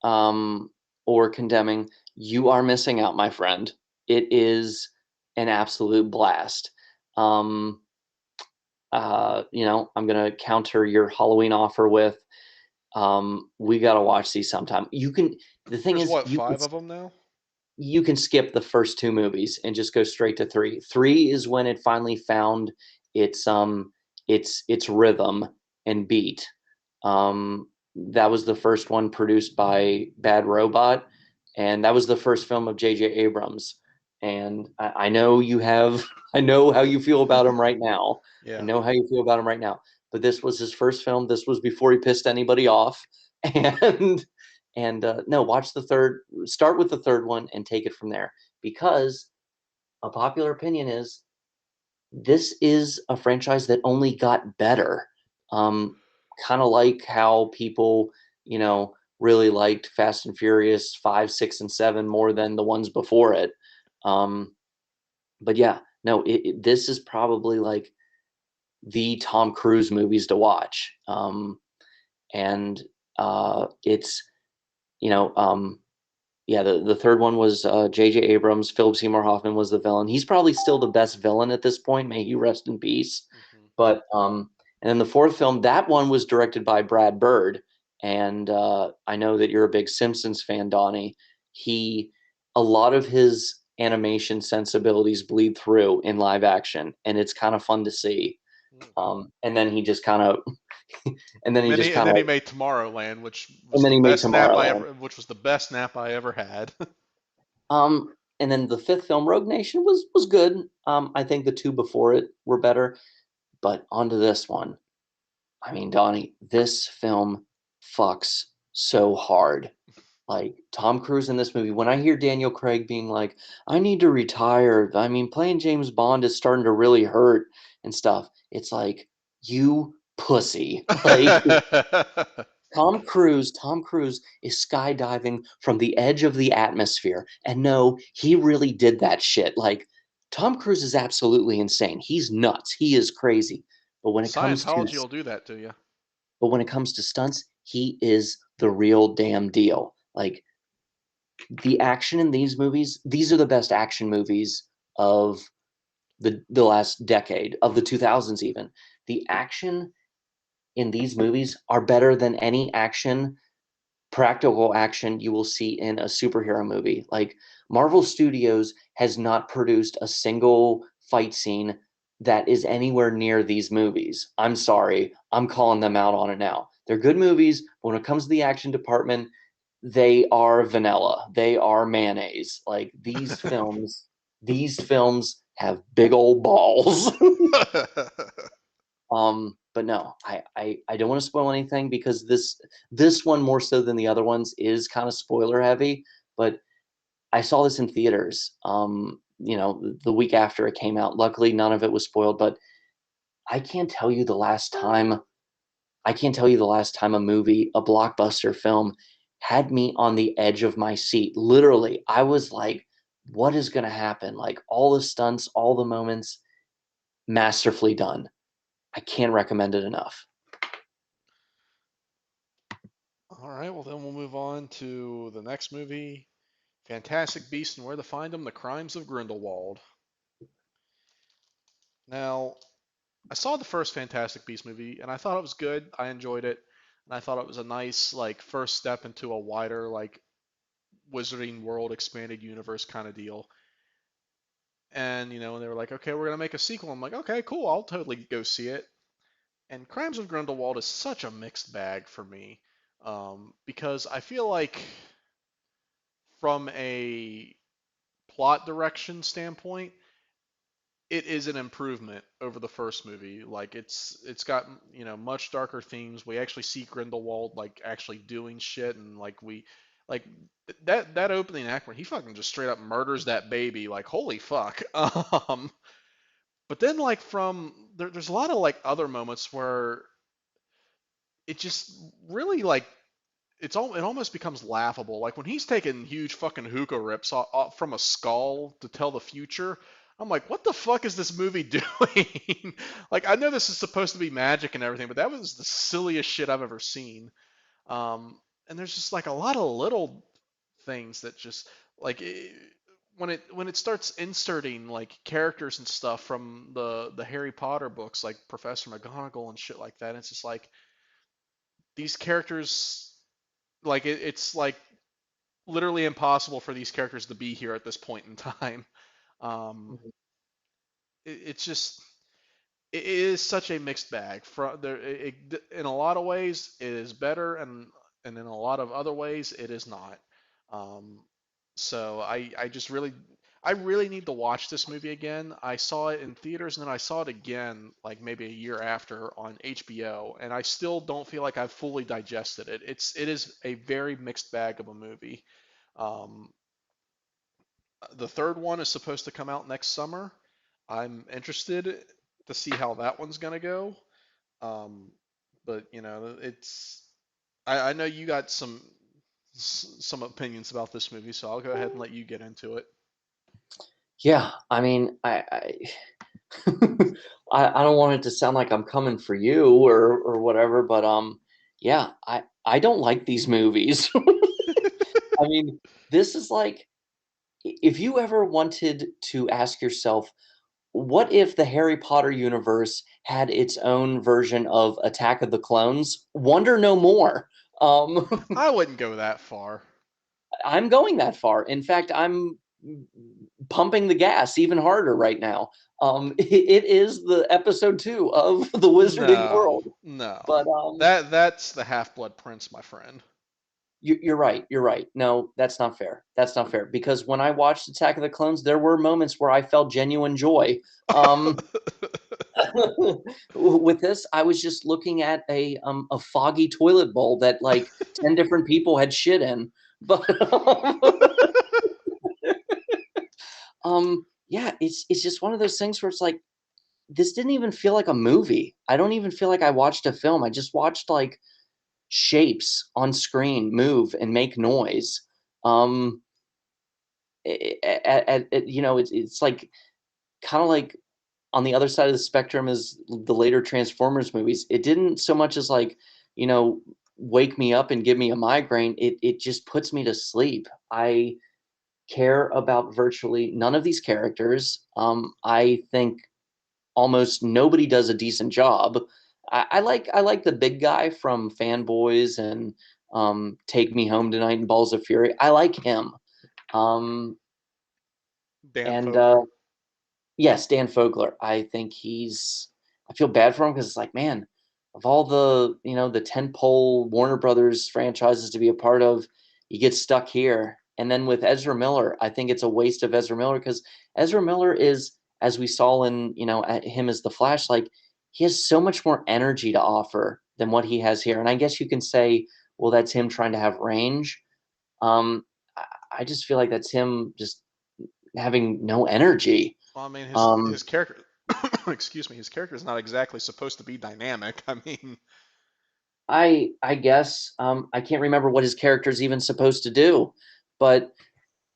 um, or condemning, you are missing out, my friend. It is an absolute blast. Um, I'm going to counter your Halloween offer with we got to watch these sometime. The thing There's is, what, five of them now? you can skip the first two movies and just go straight to three. Three is when it finally found its rhythm and beat. That was the first one produced by Bad Robot, and that was the first film of J.J. Abrams. And I know you have, I know how you feel about him right now. I Yeah. know how you feel about him right now. But this was his first film. This was before he pissed anybody off, and no, watch the third. Start with the third one and take it from there because a popular opinion is this is a franchise that only got better. Um, kind of like how people, really liked Fast and Furious 5, 6, and 7 more than the ones before it. Um, but yeah, no, this is probably like the Tom Cruise movies to watch. And it's, you know, yeah, the third one was J.J. Abrams. Philip Seymour Hoffman was the villain. He's probably still the best villain at this point. May he rest in peace. Hmm. But and then the fourth film, that one was directed by Brad Bird, and I know that you're a big Simpsons fan, Donnie. He a lot of his animation sensibilities bleed through in live action, and it's kind of fun to see. And then he just kind of, and then he just And kind then of, he made Tomorrowland, and then he made Tomorrowland. which was the best nap I ever had. And then the fifth film, Rogue Nation, was good. I think the two before it were better, but onto this one. I mean, Donnie, this film fucks so hard. Like Tom Cruise in this movie, when I hear Daniel Craig being like, "I need to retire," I mean, playing James Bond is starting to really hurt and stuff. It's like you pussy. Like Tom Cruise is skydiving from the edge of the atmosphere. And no, he really did that shit. Like Tom Cruise is absolutely insane. He's nuts. He is crazy. But when it comes to Scientology will do that to you. but when it comes to stunts, he is the real damn deal. Like the action in these movies, these are the best action movies of the last decade, of the 2000s even. The action in these movies are better than any action, practical action you will see in a superhero movie. Like Marvel Studios has not produced a single fight scene that is anywhere near these movies. I'm sorry. I'm calling them out on it now. They're good movies, but when it comes to the action department, they are vanilla. They are mayonnaise. Like these films have big old balls. But no, I don't want to spoil anything because this one more so than the other ones is kind of spoiler heavy. But I saw this in theaters, the week after it came out. Luckily, none of it was spoiled. But I can't tell you the last time. I can't tell you the last time a movie, a blockbuster film, had me on the edge of my seat. Literally, I was like, "What is going to happen?" Like all the stunts, all the moments, masterfully done. I can't recommend it enough. All right, well then we'll move on to the next movie, Fantastic Beasts and Where to Find Them: The Crimes of Grindelwald. Now, I saw the first Fantastic Beasts movie and I thought it was good. I enjoyed it, and I thought it was a nice like first step into a wider like Wizarding World expanded universe kind of deal. And they were like, okay, we're gonna make a sequel. I'm like, okay, cool, I'll totally go see it. And Crimes of Grindelwald is such a mixed bag for me, because I feel like from a plot direction standpoint, it is an improvement over the first movie. Like it's got much darker themes. We actually see Grindelwald like actually doing shit, and like that opening act where he fucking just straight up murders that baby. Like holy fuck. But then like there's a lot of like other moments where it just really like it almost becomes laughable. Like when he's taking huge fucking hookah rips off from a skull to tell the future. I'm like, what the fuck is this movie doing? Like, I know this is supposed to be magic and everything, but that was the silliest shit I've ever seen. And there's just like a lot of little things that just like when it starts inserting like characters and stuff from the Harry Potter books, like Professor McGonagall and shit like that. It's just like these characters, like it's like literally impossible for these characters to be here at this point in time. Um, it's just it is such a mixed bag. In a lot of ways, it is better, and in a lot of other ways, it is not. Um, so I really need to watch this movie again. I saw it in theaters, and then I saw it again like maybe a year after on HBO, and I still don't feel like I've fully digested it. It is a very mixed bag of a movie. Um, the third one is supposed to come out next summer. I'm interested to see how that one's gonna go. Um, but it's I know you got some opinions about this movie, so I'll go ahead and let you get into it. Yeah, I mean, I don't want it to sound like I'm coming for you or whatever, but yeah, I don't like these movies. I mean, this is like if you ever wanted to ask yourself, what if the Harry Potter universe had its own version of Attack of the Clones? Wonder no more. Um, I wouldn't go that far. I'm going that far. In fact, I'm pumping the gas even harder right now. It is the episode 2 of the Wizarding No, World. no. But That's the Half-Blood Prince, my friend. you're right. You're right. No, that's not fair. That's not fair because when I watched Attack of the Clones, there were moments where I felt genuine joy. Um, with this, I was just looking at a foggy toilet bowl that like 10 different people had shit in. But yeah, it's just one of those things where it's like this didn't even feel like a movie. I don't even feel like I watched a film. I just watched like shapes on screen move and make noise. Um, it's like kind of like on the other side of the spectrum as the later Transformers movies. It didn't so much as like, you know, wake me up and give me a migraine. It just puts me to sleep. I care about virtually none of these characters. I think almost nobody does a decent job. I like the big guy from Fanboys and Take Me Home Tonight and Balls of Fury. I like him. Um, Dan and Fogler. Yes, Dan Fogler. I think he's. I feel bad for him because it's like, man, of all the the tentpole Warner Brothers franchises to be a part of, you get stuck here. And then with Ezra Miller, I think it's a waste of Ezra Miller because Ezra Miller is, as we saw in at him as the Flash, like he has so much more energy to offer than what he has here. And I guess you can say, well, that's him trying to have range. Um, I, I just feel like that's him just having no energy. Well, I mean, his Um, character, excuse me, his character is not exactly supposed to be dynamic. I mean, I guess I can't remember what his character is even supposed to do, but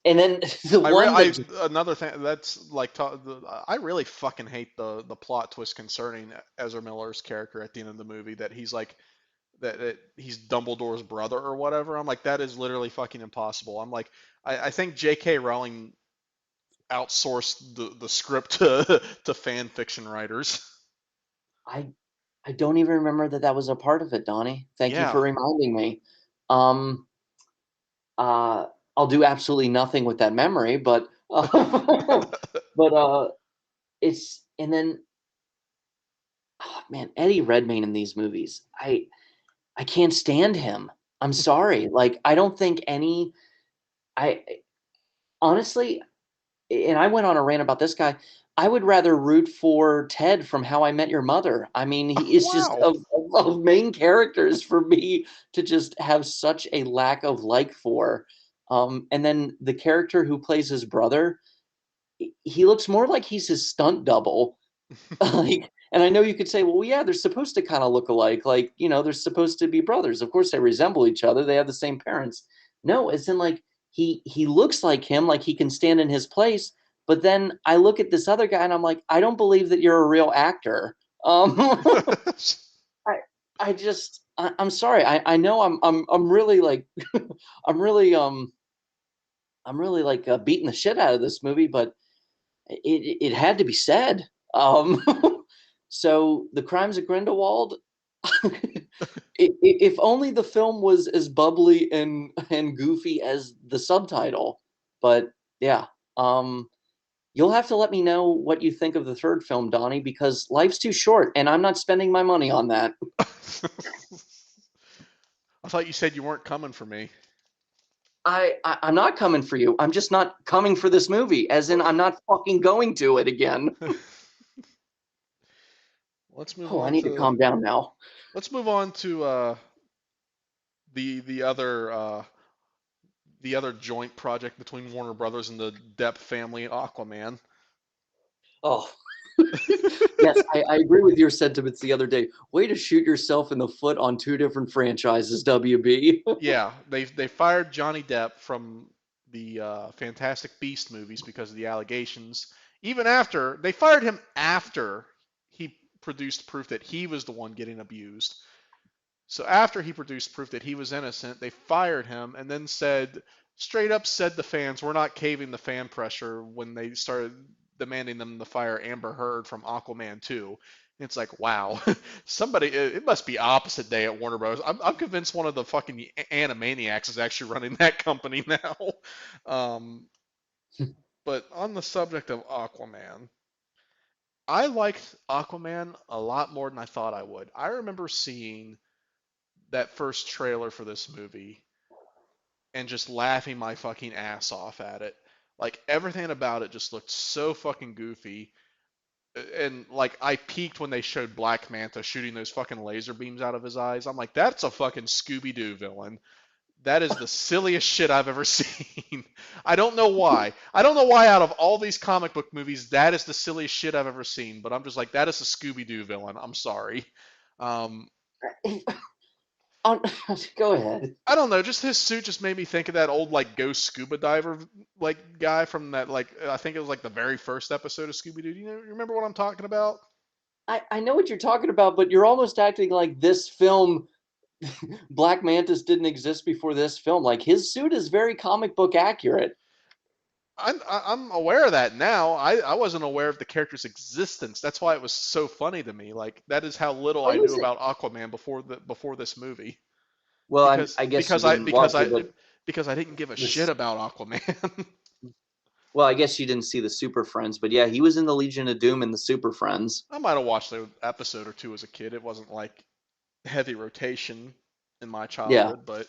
and then the one I that another thing that's like I really fucking hate the plot twist concerning Ezra Miller's character at the end of the movie that he's like that he's Dumbledore's brother or whatever. I'm like that is literally fucking impossible. I'm like I think J.K. Rowling outsourced the script to fan fiction writers. I I don't even remember that was a part of it, Donnie. Thank you Yeah. for reminding me. Um, uh, I'll do absolutely nothing with that memory, but but it's and then oh, man, Eddie Redmayne in these movies, I can't stand him. I'm sorry, like I don't think any I honestly and I went on a rant about this guy. I would rather root for Ted from How I Met Your Mother. I mean, he is just Wow. of main characters for me to just have such a lack of like for. And then the character who plays his brother, he looks more like he's his stunt double. Like, and I know you could say, well, yeah, they're supposed to kind of look alike. Like, they're supposed to be brothers. Of course, they resemble each other. They have the same parents. No, it's in like he looks like him, like he can stand in his place. But then I look at this other guy and I'm like, I don't believe that you're a real actor. I I'm sorry. I know I'm really like I'm really I'm really like beating the shit out of this movie, but it had to be said. Um, so the Crimes of Grindelwald. If only the film was as bubbly and goofy as the subtitle. But yeah, um, you'll have to let me know what you think of the third film, Donnie, because life's too short, and I'm not spending my money on that. I thought you said you weren't coming for me. I'm not coming for you. I'm just not coming for this movie, as in I'm not fucking going to it again. let's move Oh, I on need to to calm down now. let's move on to the other the other joint project between Warner Brothers and the Depp family, Aquaman. Oh, yes, I agree with your sentiments the other day. Way to shoot yourself in the foot on two different franchises, WB. Yeah, they fired Johnny Depp from the Fantastic Beast movies because of the allegations. Even after they fired him after he produced proof that he was the one getting abused. So after he produced proof that he was innocent, they fired him and then said straight up said the fans, we're not caving the fan pressure when they started demanding them to fire Amber Heard from Aquaman 2. It's like, wow, somebody, it must be opposite day at Warner Bros. I'm convinced one of the fucking Animaniacs is actually running that company now. Um, but on the subject of Aquaman, I liked Aquaman a lot more than I thought I would. I remember seeing that first trailer for this movie and just laughing my fucking ass off at it. Like everything about it just looked so fucking goofy. And like I peaked when they showed Black Manta shooting those fucking laser beams out of his eyes. I'm like, that's a fucking Scooby Doo villain. That is the silliest shit I've ever seen. I don't know why. I don't know why out of all these comic book movies, that is the silliest shit I've ever seen. But I'm just like, that is a Scooby Doo villain. I'm sorry. Um, Oh, go ahead. I don't know, just his suit just made me think of that old like ghost scuba diver like guy from that like I think it was like the very first episode of Scooby Doo. You remember what I'm talking about? I know what you're talking about, but you're almost acting like this film, Black Mantis, didn't exist before this film. Like his suit is very comic book accurate. I'm aware of that now. I wasn't aware of the character's existence. That's why it was so funny to me. Like that is how little Oh, I knew listen. about Aquaman before this movie. Well, Because I guess you because I didn't because watch it, I but because I didn't give a shit this. about Aquaman. Well, I guess you didn't see the Super Friends, but yeah, he was in the Legion of Doom and the Super Friends. I might have watched an episode or two as a kid. It wasn't like heavy rotation in my Yeah. childhood, but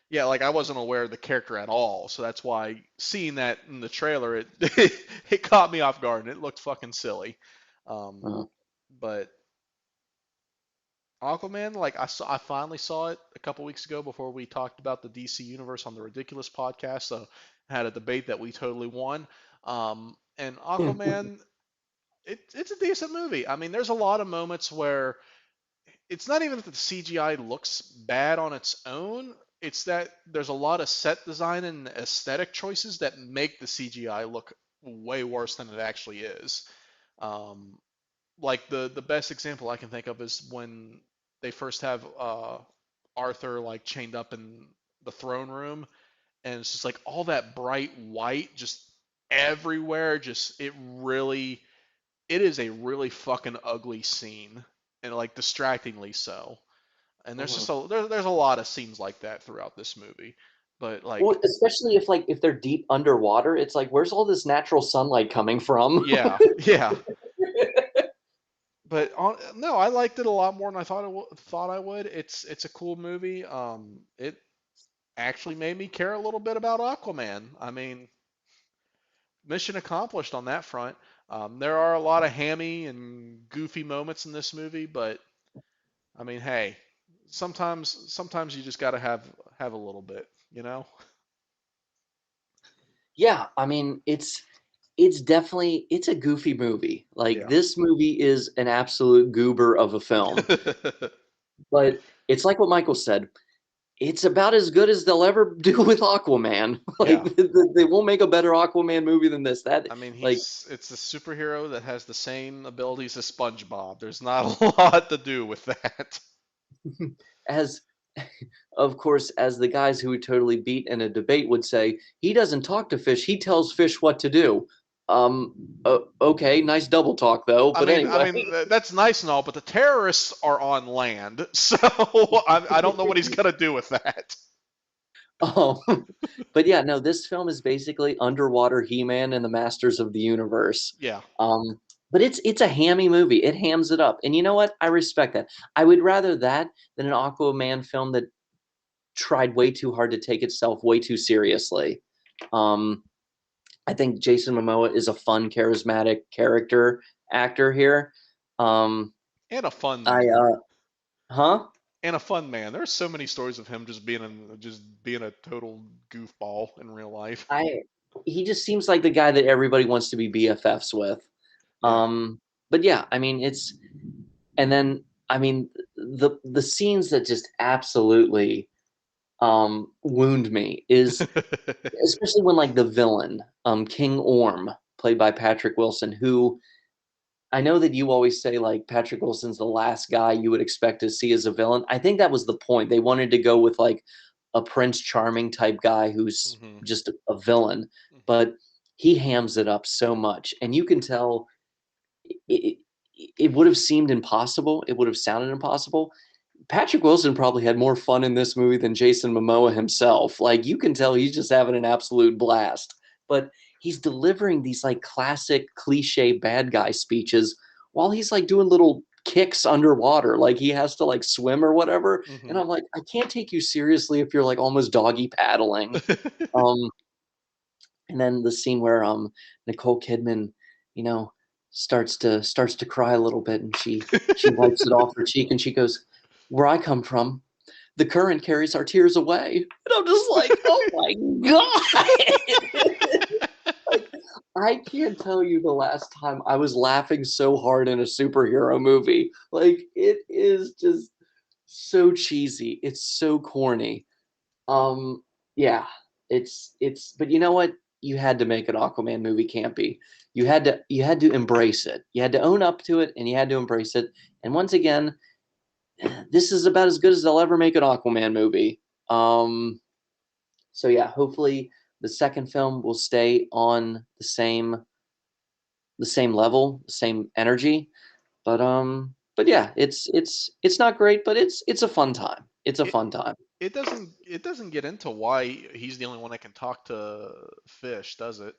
yeah, like I wasn't aware of the character at all. So that's why seeing that in the trailer, it it caught me off guard and it looked fucking silly. Um, Uh, but Aquaman, like I finally saw it a couple weeks ago before we talked about the DC universe on the Ridiculous podcast. So I had a debate that we totally won. And Aquaman, it's a decent movie. I mean, there's a lot of moments where it's not even that the CGI looks bad on its own. It's that there's a lot of set design and aesthetic choices that make the CGI look way worse than it actually is. Um, like the best example I can think of is when they first have Arthur like chained up in the throne room, and it's just like all that bright white just everywhere. Just it is a really fucking ugly scene, and like distractingly so. And there's just mhm. there's a lot of scenes like that throughout this movie. But like, Well, especially if they're deep underwater, it's like where's all this natural sunlight coming from? yeah, yeah. But no, I liked it a lot more than I thought I would. It's a cool movie. It actually made me care a little bit about Aquaman. I mean, mission accomplished on that front. There are a lot of hammy and goofy moments in this movie, but I mean, hey, sometimes you just got to have a little bit, you know? Yeah, I mean it's definitely it's a goofy movie. Like Yeah. this movie is an absolute goober of a film. But it's like what Michael said. It's about as good as they'll ever do with Aquaman. Like Yeah. they won't make a better Aquaman movie than this. That I mean, like it's a superhero that has the same abilities as SpongeBob. There's not a lot to do with that. as of course as the guys who would totally beat in a debate would say, he doesn't talk to fish, he tells fish what to do. Um okay, nice double talk though. But I anyway, mean that's nice and all, but the terrorists are on land, so I don't know what he's gonna do with that. um but yeah, no, this film is basically underwater He-Man and the Masters of the Universe. Yeah. But it's a hammy movie. It hams it up. And you know what? I respect that. I would rather that than an Aquaman film that tried way too hard to take itself way too seriously. Um, I think Jason Momoa is a fun, charismatic character actor here. Um, And a fun I man. huh? And a fun man. There's so many stories of him just being a total goofball in real life. I He just seems like the guy that everybody wants to be BFFs with. Yeah. But yeah, I mean it's and then I mean the scenes that just absolutely wound me is especially when like the villain, King Orm, played by Patrick Wilson, who I know that you always say like Patrick Wilson's the last guy you would expect to see as a villain. I think that was the point. They wanted to go with like a Prince Charming type guy who's hmm just a villain, hmm but he hams it up so much, and you can tell it, it would have seemed impossible. It would have sounded impossible. Patrick Wilson probably had more fun in this movie than Jason Momoa himself. Like you can tell he's just having an absolute blast. But he's delivering these like classic cliche bad guy speeches while he's like doing little kicks underwater, like he has to like swim or whatever. And hmm I'm like, I can't take you seriously if you're like almost doggy paddling. Um, and then the scene where Nicole Kidman, you know, starts to cry a little bit, and she wipes it off her cheek, and she goes, "Where I come from, the current carries our tears away." And I'm just like, oh my god! Like, I can't tell you the last time I was laughing so hard in a superhero movie. Like it is just so cheesy. It's so corny. Um, yeah, it's. But you know what? You had to make an Aquaman movie campy. You had to embrace it. You had to own up to it, and you had to embrace it. And once again, this is about as good as they'll ever make an Aquaman movie. Um, so yeah, hopefully the second film will stay on the same level, the same energy. But yeah, it's not great, but it's a fun time. It's a It fun time. it doesn't get into why he's the only one that can talk to fish, does it?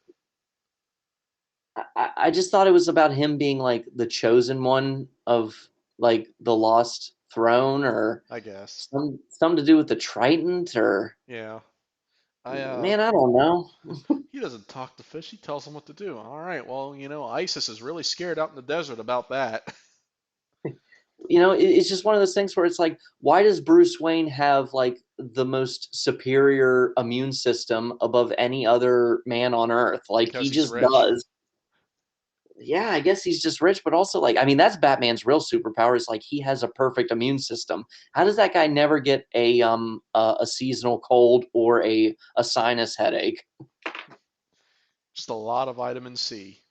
I just thought it was about him being like the chosen one of like the lost throne, or I guess. some to do with the Trident, or Yeah. I man, I don't know. He doesn't talk to fish. He tells them what to do. All right. Well, ISIS is really scared out in the desert about that. It's just one of those things where it's like, why does Bruce Wayne have like the most superior immune system above any other man on Earth? Like Because he he's just rich. does. Yeah, I guess he's just rich, but also like, I mean, that's Batman's real superpower is like he has a perfect immune system. How does that guy never get a seasonal cold or a sinus headache? Just a lot of vitamin C.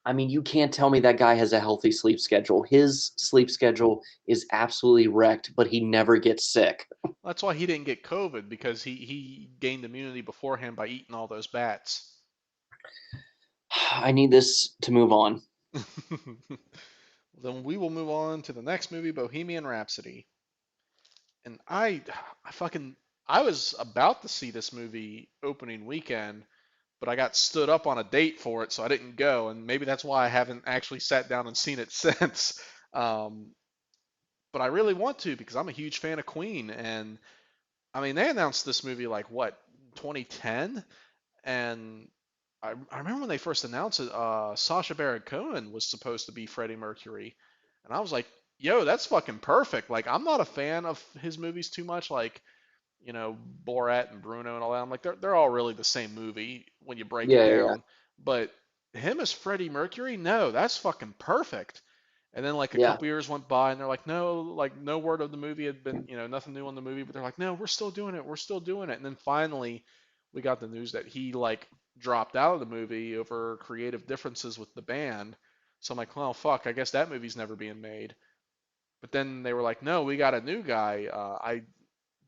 I mean, you can't tell me that guy has a healthy sleep schedule. His sleep schedule is absolutely wrecked, but he never gets sick. That's why he didn't get COVID because he gained immunity beforehand by eating all those bats. I need this to move on. Then we will move on to the next movie, Bohemian Rhapsody. And I fucking, I was about to see this movie opening weekend, but I got stood up on a date for it, so I didn't go. And maybe that's why I haven't actually sat down and seen it since. Um, but I really want to because I'm a huge fan of Queen. And I mean, they announced this movie like what, 2010? And I remember when they first announced it, Sacha Baron Cohen was supposed to be Freddie Mercury, and I was like, "Yo, that's fucking perfect." Like, I'm not a fan of his movies too much, like Borat and Bruno and all that. I'm like, they're all really the same movie when you break it Yeah, yeah, down. But him as Freddie Mercury, no, that's fucking perfect. And then like a yeah, couple years went by, and they're like no word of the movie had been, nothing new on the movie, but they're like, no, we're still doing it, we're still doing it. And then finally, we got the news that he like dropped out of the movie over creative differences with the band. So I'm like, well, fuck, I guess that movie's never being made. But then they were like, no, we got a new guy. I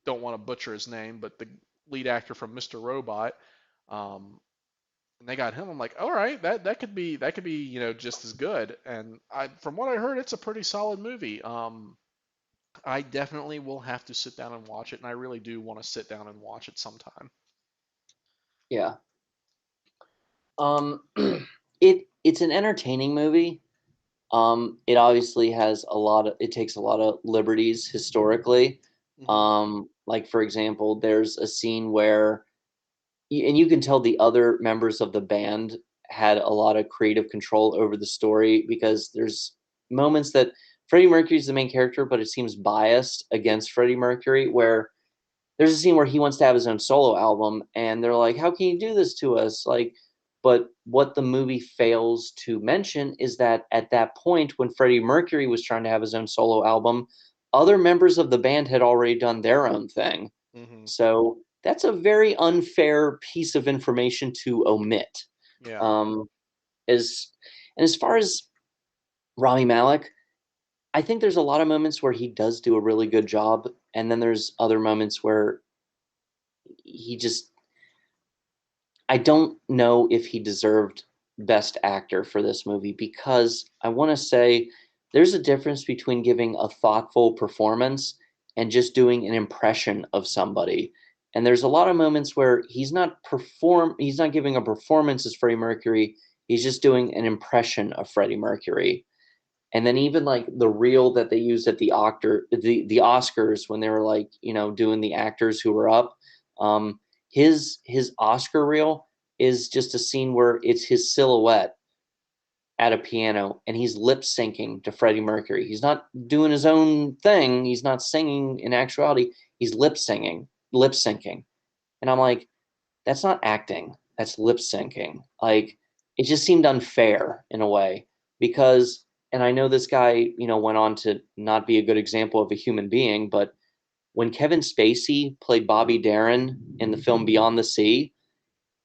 don't want to butcher his name, but the lead actor from Mr. Robot. Um, and they got him. I'm like, all right, that could be just as good. And from what I heard, it's a pretty solid movie. I definitely will have to sit down and watch it, and I really do want to sit down and watch it sometime. yeah. Um, it's an entertaining movie. It obviously has it takes a lot of liberties historically. Hmm. Like for example, there's a scene where, and you can tell the other members of the band had a lot of creative control over the story because there's moments that Freddie Mercury's the main character, but it seems biased against Freddie Mercury, where there's a scene where he wants to have his own solo album and they're like, how can you do this to us, like, but what the movie fails to mention is that at that point when Freddie Mercury was trying to have his own solo album, other members of the band had already done their own thing. Hmm. So that's a very unfair piece of information to omit. Yeah. um, as and as far as Rami Malek, I think there's a lot of moments where he does do a really good job, and then there's other moments where he just, I don't know if he deserved Best Actor for this movie because I want to say there's a difference between giving a thoughtful performance and just doing an impression of somebody. And there's a lot of moments where he's not giving a performance as Freddie Mercury, he's just doing an impression of Freddie Mercury. And then even like the reel that they used at the Oscars when they were like, doing the actors who were up, um, his Oscar reel is just a scene where it's his silhouette at a piano and he's lip syncing to Freddie Mercury. He's not doing his own thing. He's not singing in actuality. He's lip syncing. And I'm like, that's not acting. That's lip syncing. Like, it just seemed unfair in a way because and I know this guy, went on to not be a good example of a human being, but when Kevin Spacey played Bobby Darin in the film Beyond the Sea,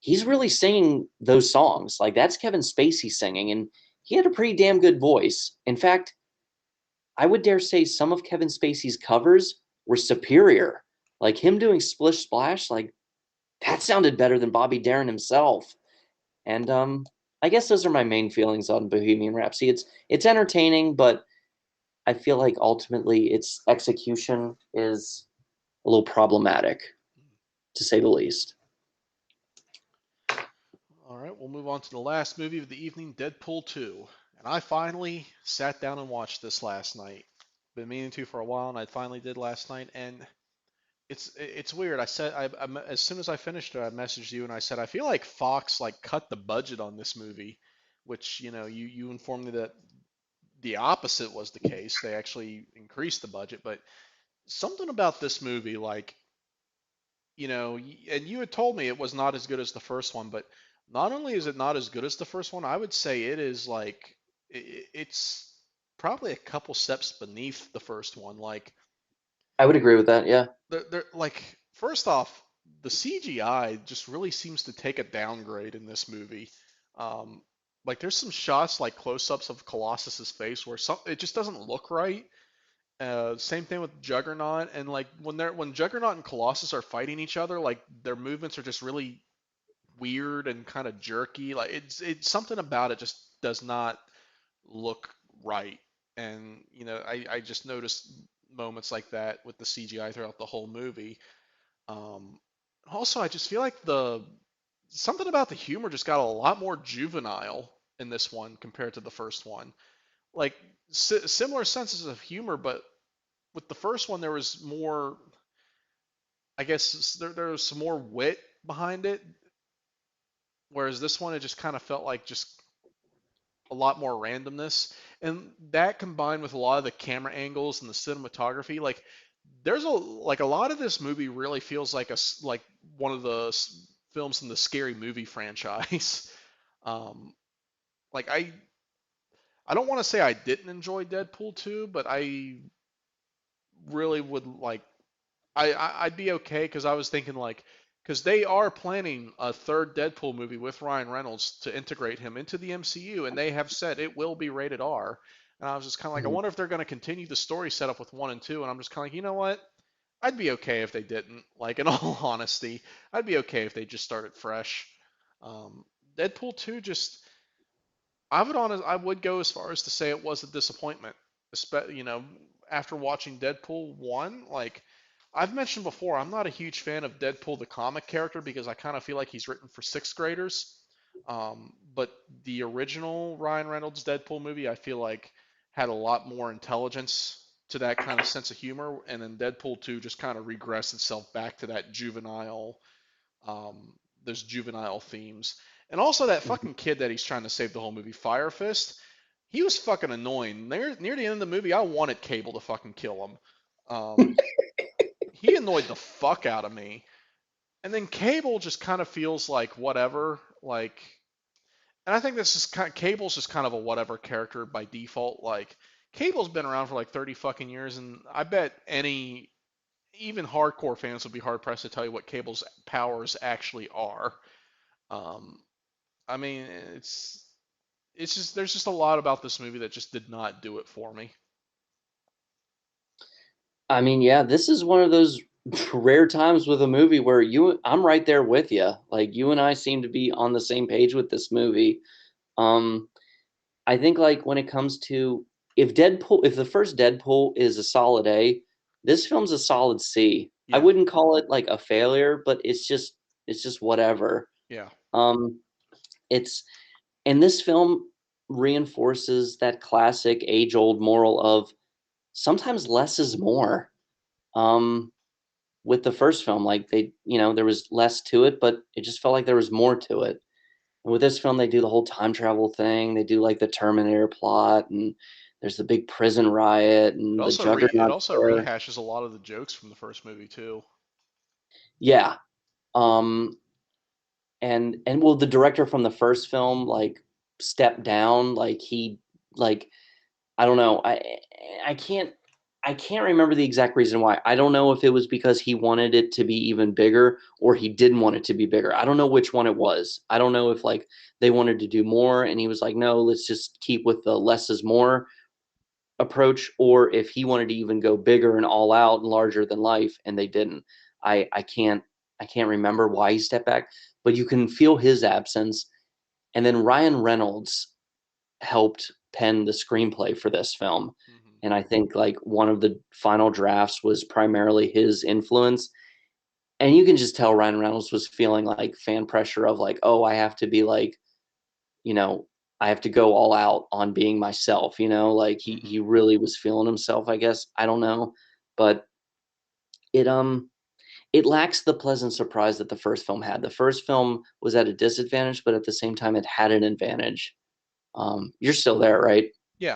he's really singing those songs. Like that's Kevin Spacey singing, and he had a pretty damn good voice. In fact, I would dare say some of Kevin Spacey's covers were superior. Like him doing Splish Splash, like that sounded better than Bobby Darin himself. And I guess those are my main feelings on Bohemian Rhapsody. It's entertaining, but I feel like ultimately its execution is a little problematic, to say the least. All right, we'll move on to the last movie of the evening, Deadpool 2. And I finally sat down and watched this last night. Been meaning to for a while, and I finally did last night. And it's weird. As soon as I finished it, I messaged you and I said I feel like Fox like cut the budget on this movie, which you informed me that the opposite was the case. They actually increased the budget, but something about this movie, like and you had told me it was not as good as the first one, but not only is it not as good as the first one, I would say it is like it's probably a couple steps beneath the first one. Like I would agree with that. Yeah, they're like first off, the CGI just really seems to take a downgrade in this movie. Um, like there's some shots like close-ups of Colossus's face where it just doesn't look right. Same thing with Juggernaut, and like when Juggernaut and Colossus are fighting each other, like their movements are just really weird and kind of jerky. Like it's something about it just does not look right. And I just noticed moments like that with the CGI throughout the whole movie. Um, Also, I just feel like the something about the humor just got a lot more juvenile in this one compared to the first one. Like similar senses of humor, but with the first one there was more. I guess there was some more wit behind it, whereas this one it just kind of felt like just a lot more randomness, and that combined with a lot of the camera angles and the cinematography, like there's a lot of this movie really feels like like one of the films in the Scary Movie franchise. um, like I don't want to say I didn't enjoy Deadpool 2, but I really would like I'd be okay because I was thinking like because they are planning a third Deadpool movie with Ryan Reynolds to integrate him into the MCU, and they have said it will be rated R. And I was just kind of like, I Mhm. wonder if they're going to continue the story set up with one and two. And I'm just kind of like, you know what? I'd be okay if they didn't. Like in all honesty, I'd be okay if they just started fresh. Um, Deadpool 2 just I would go as far as to say it was a disappointment. After watching Deadpool 1, like I've mentioned before, I'm not a huge fan of Deadpool the comic character because I kind of feel like he's written for sixth graders. But the original Ryan Reynolds Deadpool movie, I feel like had a lot more intelligence to that kind of sense of humor, and then Deadpool 2 just kind of regressed itself back to that um, those juvenile themes. And also that fucking kid that he's trying to save the whole movie, Fire Fist. He was fucking annoying. Near the end of the movie, I wanted Cable to fucking kill him. He annoyed the fuck out of me. And then Cable just kind of feels like whatever. Like, and I think this is Cable's just kind of a whatever character by default. Like, Cable's been around for like 30 fucking years, and I bet even hardcore fans would be hard pressed to tell you what Cable's powers actually are. Um, I mean, it's just there's just a lot about this movie that just did not do it for me. I mean, yeah, this is one of those rare times with a movie where I'm right there with you. Like you and I seem to be on the same page with this movie. Um, I think like when it comes to if the first Deadpool is a solid A, this film's a solid C. I Yeah, wouldn't call it like a failure, but it's just whatever. yeah. Um, it's and this film reinforces that classic age-old moral of sometimes less is more. Um, with the first film, like there was less to it, but it just felt like there was more to it. And with this film, they do the whole time travel thing. They do like the Terminator plot, and there's the big prison riot, and the It Juggernaut also there. rehashes a lot of the jokes from the first movie too. Yeah. Um, and well, the director from the first film like stepped down. Like he like I don't know. I can't remember the exact reason why. I don't know if it was because he wanted it to be even bigger or he didn't want it to be bigger. I don't know which one it was. I don't know if like they wanted to do more and he was like, no, let's just keep with the less is more approach, or if he wanted to even go bigger and all out and larger than life and they didn't. I can't remember why he stepped back, but you can feel his absence. And then Ryan Reynolds helped pen the screenplay for this film. Hmm. And I think like one of the final drafts was primarily his influence. And you can just tell Ryan Reynolds was feeling like fan pressure of like, oh, I have to be like, you know, I have to go all out on being myself, like he Hmm. really was feeling himself, I guess. I don't know. But it it lacks the pleasant surprise that the first film had. The first film was at a disadvantage, but at the same time it had an advantage. You're still there, right? Yeah.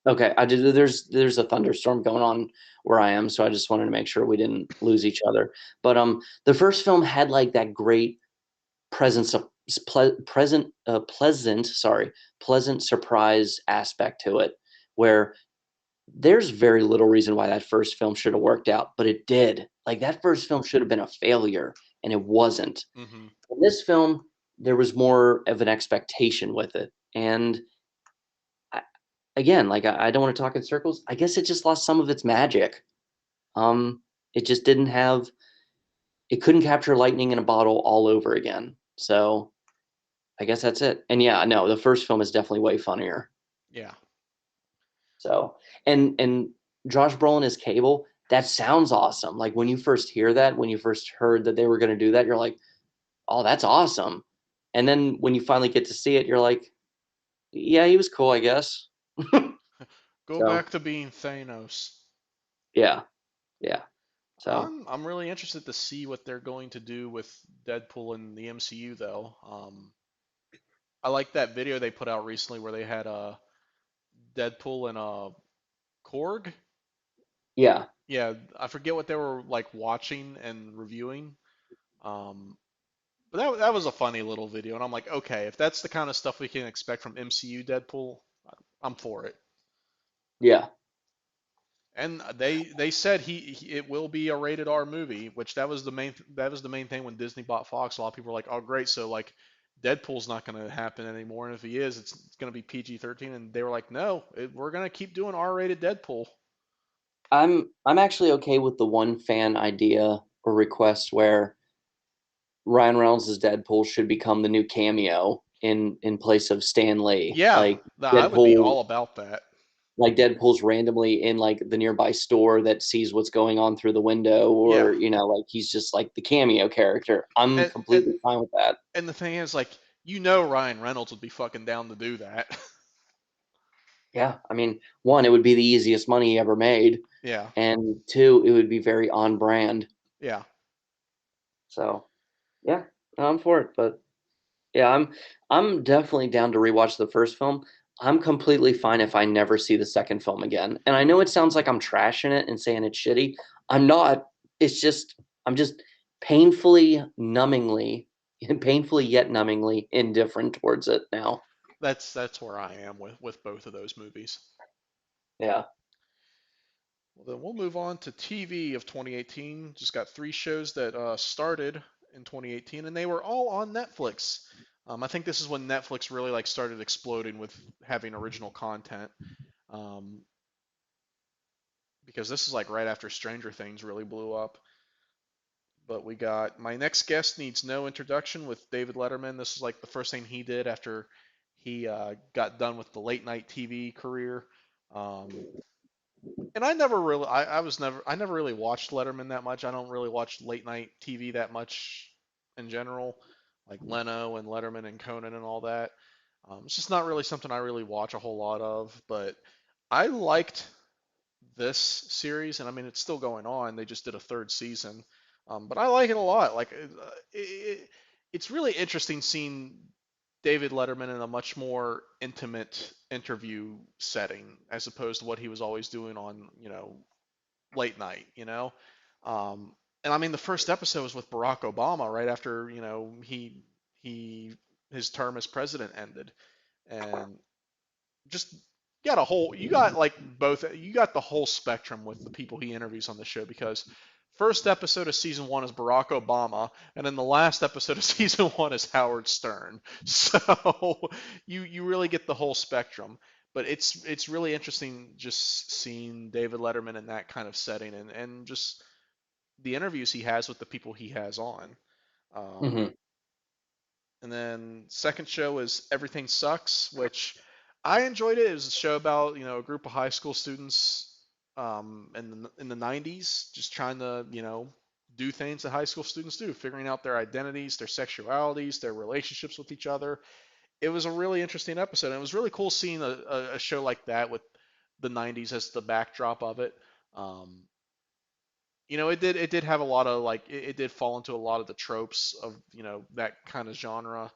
Okay, I did. There's a thunderstorm going on where I am, so I just wanted to make sure we didn't lose each other. But the first film had like that great presence of pleasant surprise aspect to it, where there's very little reason why that first film should have worked out, but it did. Like that first film should have been a failure, and it wasn't. Hmm. In this film, there was more of an expectation with it, and I, again, like I don't want to talk in circles. I guess it just lost some of its magic. It just didn't have. It couldn't capture lightning in a bottle all over again. So I guess that's it. And yeah, no, the first film is definitely way funnier. Yeah. So and Josh Brolin as Cable, that sounds awesome. Like when you first hear that, when you first heard that they were going to do that, you're like, oh, that's awesome. And then when you finally get to see it, you're like, yeah, he was cool, I guess. Go So back to being Thanos. yeah, yeah. So I'm really interested to see what they're going to do with Deadpool in the MCU though. I like that video they put out recently where they had Deadpool and Korg. yeah, Yeah, I forget what they were like watching and reviewing. Um, but that was a funny little video, and I'm like, okay, if that's the kind of stuff we can expect from MCU Deadpool, I'm for it. yeah. And they said it will be a rated R movie, which that was the main thing when Disney bought Fox. A lot of people were like, oh great, so like Deadpool's not going to happen anymore, and if he is, it's going to be PG-13. And they were like, no, we're going to keep doing R-rated Deadpool. I'm actually okay with the one fan idea or request where Ryan Reynolds' Deadpool should become the new cameo in place of Stan Lee. Yeah, I would be Deadpool all about that. Deadpool's randomly in like the nearby store that sees what's going on through the window, Yeah, or like he's just like the cameo character. I'm and and completely fine with that. and the thing is, like, Ryan Reynolds would be fucking down to do that. Yeah, I mean, one, it would be the easiest money he ever made, Yeah, and two, it would be very on brand. yeah. So yeah, I'm for it. But yeah, I'm definitely down to rewatch the first film. I'm completely fine if I never see the second film again. And I know it sounds like I'm trashing it and saying it's shitty. I'm not. It's just I'm just painfully, numbingly, painfully yet numbingly indifferent towards it now. That's where I am with both of those movies. Yeah. Well, then we'll move on to TV of 2018. Just got three shows that started in 2018, and they were all on Netflix. I think this is when Netflix really like started exploding with having original content. Um, because this is like right after Stranger Things really blew up. But we got My Next Guest Needs No Introduction with David Letterman. This is like the first thing he did after he got done with the late night TV career. Um, and I never really watched Letterman that much. I don't really watch late night TV that much in general, like Leno and Letterman and Conan and all that. It's just not really something I really watch a whole lot of. But I liked this series, and I mean it's still going on. They just did a third season, but I like it a lot. Like it's really interesting seeing David Letterman in a much more intimate interview setting as opposed to what he was always doing on late night. And I mean the first episode was with Barack Obama right after he his term as president ended, and just you got like both, you got the whole spectrum with the people he interviews on the show, because first episode of season one is Barack Obama, and then the last episode of season one is Howard Stern. So you really get the whole spectrum. But it's really interesting just seeing David Letterman in that kind of setting, and just the interviews he has with the people he has on. Um, Hmm. and then second show is Everything Sucks, which I enjoyed it. It was a show about a group of high school students in the 90s, just trying to do things that high school students do, figuring out their identities, their sexualities, their relationships with each other. It was a really interesting episode, and it was really cool seeing a show like that with the 90s as the backdrop of it. Um, it did have a lot of like it did fall into a lot of the tropes of that kind of genre.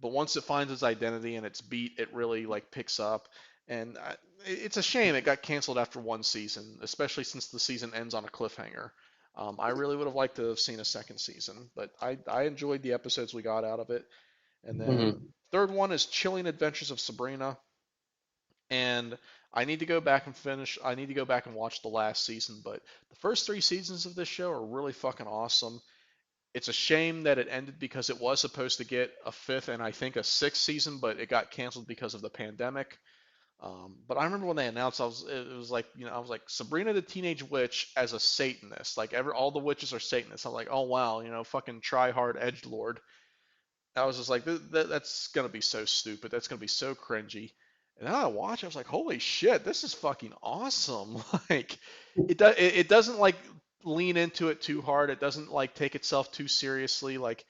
But once it finds its identity and its beat, it really like picks up. And it's a shame it got canceled after one season, especially since the season ends on a cliffhanger. I really would have liked to have seen a second season, but I enjoyed the episodes we got out of it. And then Hmm. third one is Chilling Adventures of Sabrina, and I need to go back and finish. I need to go back and watch the last season, but the first three seasons of this show are really fucking awesome. It's a shame that it ended because it was supposed to get a fifth and I think a sixth season, but it got canceled because of the pandemic. But I remember when they announced, it was like, I was like Sabrina the Teenage Witch as a Satanist. Like all the witches are Satanists. I'm like, oh wow, fucking try hard edge lord. I was just like, that's gonna be so stupid. That's gonna be so cringy. And then I watch, I was like, holy shit, this is fucking awesome. Like, it doesn't like lean into it too hard. It doesn't like take itself too seriously. Like,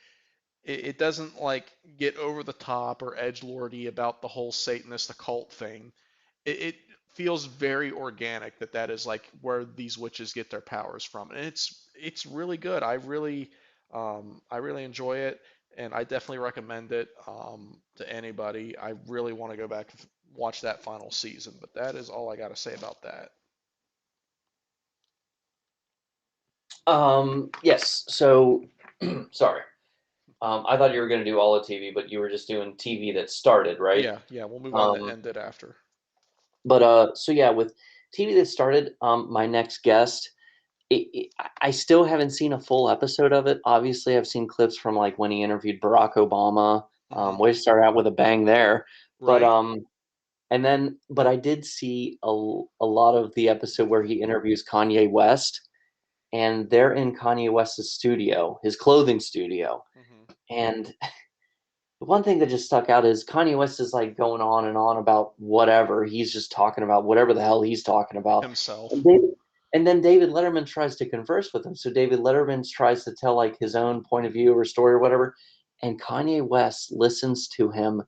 it doesn't like get over the top or edge lordy about the whole Satanist occult thing. It feels very organic that is like where these witches get their powers from, and it's really good. I really enjoy it, and I definitely recommend it to anybody. I really want to go back and watch that final season, but that is all I got to say about that. Yes. So, sorry. I thought you were going to do all of TV, but you were just doing TV that started, right? Yeah, yeah, we'll move on to Um, end it after. so yeah, with TV that started, my next guest, I still haven't seen a full episode of it. Obviously, I've seen clips from like when he interviewed Barack Obama. Hmm. Way to start out with a bang there, but Right? but I did see a lot of the episode where he interviews Kanye West, and they're in Kanye West's studio, his clothing studio, Hmm. and the one thing that just stuck out is Kanye West is like going on and on about whatever. He's just talking about whatever the hell he's talking about. And Himself. David, and then David Letterman tries to converse with him. So David Letterman tries to tell like his own point of view or story or whatever. And Kanye West listens to him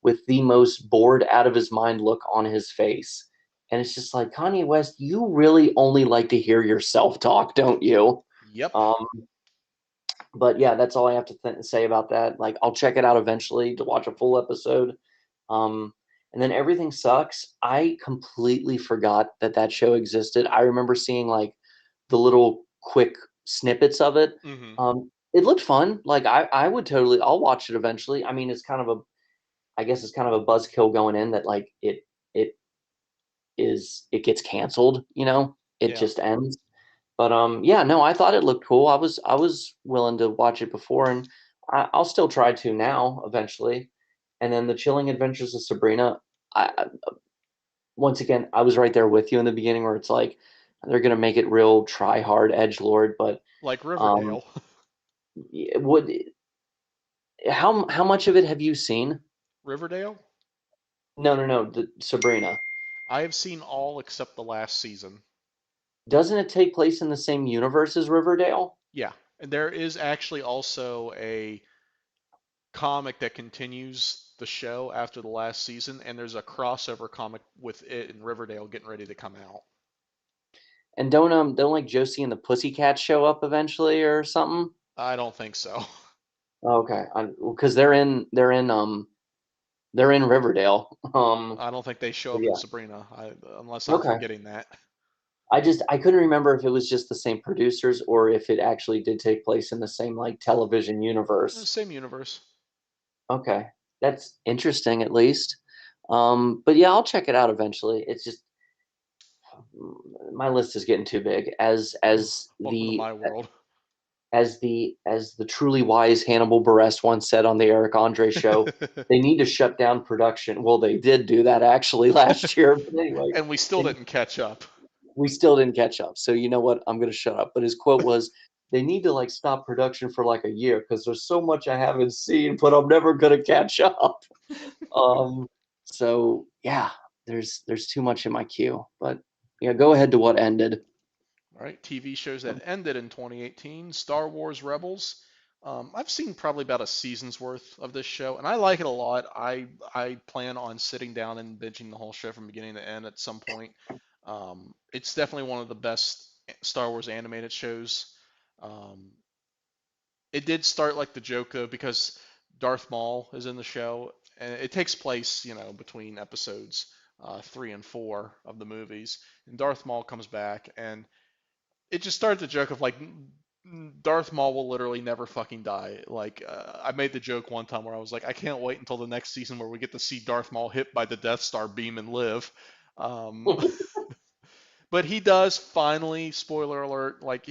with the most bored out of his mind look on his face. And it's just like, Kanye West, you really only like to hear yourself talk, don't you? Yep. Um, but yeah, that's all I have to say about that. Like, I'll check it out eventually to watch a full episode. Um, and then Everything Sucks. I completely forgot that that show existed. I remember seeing like the little quick snippets of it. Hmm. It looked fun. Like, I would totally, I'll watch it eventually. I mean, it's kind of a, I guess it's kind of a buzzkill going in that like it it gets canceled. It Yeah. just ends. But yeah, no, I thought it looked cool. I was willing to watch it before, and I'll still try to now eventually. And then the Chilling Adventures of Sabrina. Once again, I was right there with you in the beginning, where it's like they're gonna make it real try hard edge lord, but Like um, Riverdale. would how much of it have you seen? Riverdale? No, no, no, the Sabrina. I have seen all except the last season. Doesn't it take place in the same universe as Riverdale? Yeah. And there is actually also a comic that continues the show after the last season, and there's a crossover comic with it and Riverdale getting ready to come out. And don't like Josie and the Pussycats show up eventually or something? I don't think so. Okay, because they're in Riverdale. I don't think they show up in Yeah. Sabrina, unless I'm Okay. forgetting that. I couldn't remember if it was just the same producers or if it actually did take place in the same like television universe. Same universe. Okay, that's interesting at least. But yeah, I'll check it out eventually. It's just my list is getting too big. Welcome to my world. As the truly wise Hannibal Buress once said on the Eric Andre show, they need to shut down production. Well, they did do that actually last year, but anyway, And we still they, didn't catch up. we still didn't catch up. So you know what? I'm going to shut up. But his quote was, "They need to like stop production for like a year because there's so much I haven't seen, but I'm never going to catch up." Um, so yeah, there's too much in my queue. But yeah, go ahead to what ended. All right, TV shows that ended in 2018. Star Wars Rebels. I've seen probably about a season's worth of this show, and I like it a lot. I plan on sitting down and binging the whole show from beginning to end at some point. It's definitely one of the best Star Wars animated shows. Um, it did start like the joke though because Darth Maul is in the show, and it takes place, between episodes 3 and 4 of the movies. And Darth Maul comes back, and it just started the joke of like Darth Maul will literally never fucking die. Like I made the joke one time where I was like, I can't wait until the next season where we get to see Darth Maul hit by the Death Star beam and live. Um, but he does finally, spoiler alert, like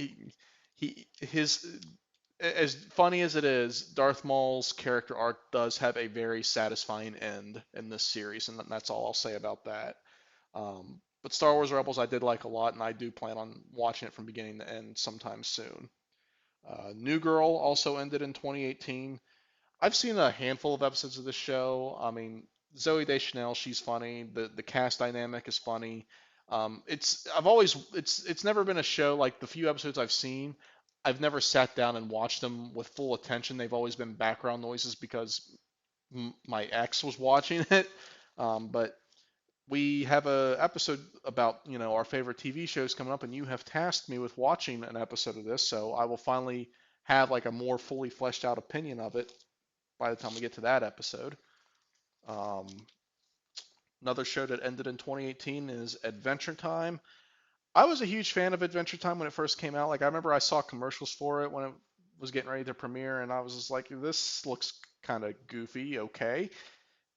his as funny as it is, Darth Maul's character arc does have a very satisfying end in this series, and that's all I'll say about that. But Star Wars Rebels I did like a lot, and I do plan on watching it from beginning to end sometime soon. New Girl also ended in 2018. I've seen a handful of episodes of this show. I mean, Zoe Deschanel, she's funny. The cast dynamic is funny. It's never been a show like the few episodes I've seen. I've never sat down and watched them with full attention. They've always been background noises because my ex was watching it. But we have a episode about our favorite TV shows coming up, and you have tasked me with watching an episode of this, so I will finally have like a more fully fleshed out opinion of it by the time we get to that episode. Um, Another show that ended in 2018 is Adventure Time. I was a huge fan of Adventure Time when it first came out. Like I remember I saw commercials for it when it was getting ready to premiere, and I was just like, this looks kind of goofy, okay.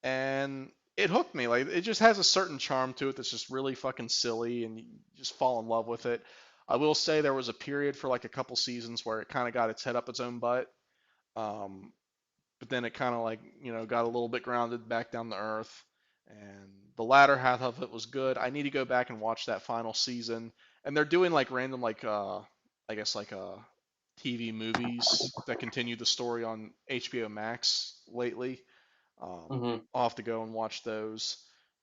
And it hooked me. Like it just has a certain charm to it that's just really fucking silly, and you just fall in love with it. I will say there was a period for like a couple seasons where it kind of got its head up its own butt. Um, but then it kind of like got a little bit grounded back down to earth, and the latter half of it was good. I need to go back and watch that final season, and they're doing like random like I guess like TV movies that continue the story on HBO Max lately. Mm-hmm. I'll have to go and watch those.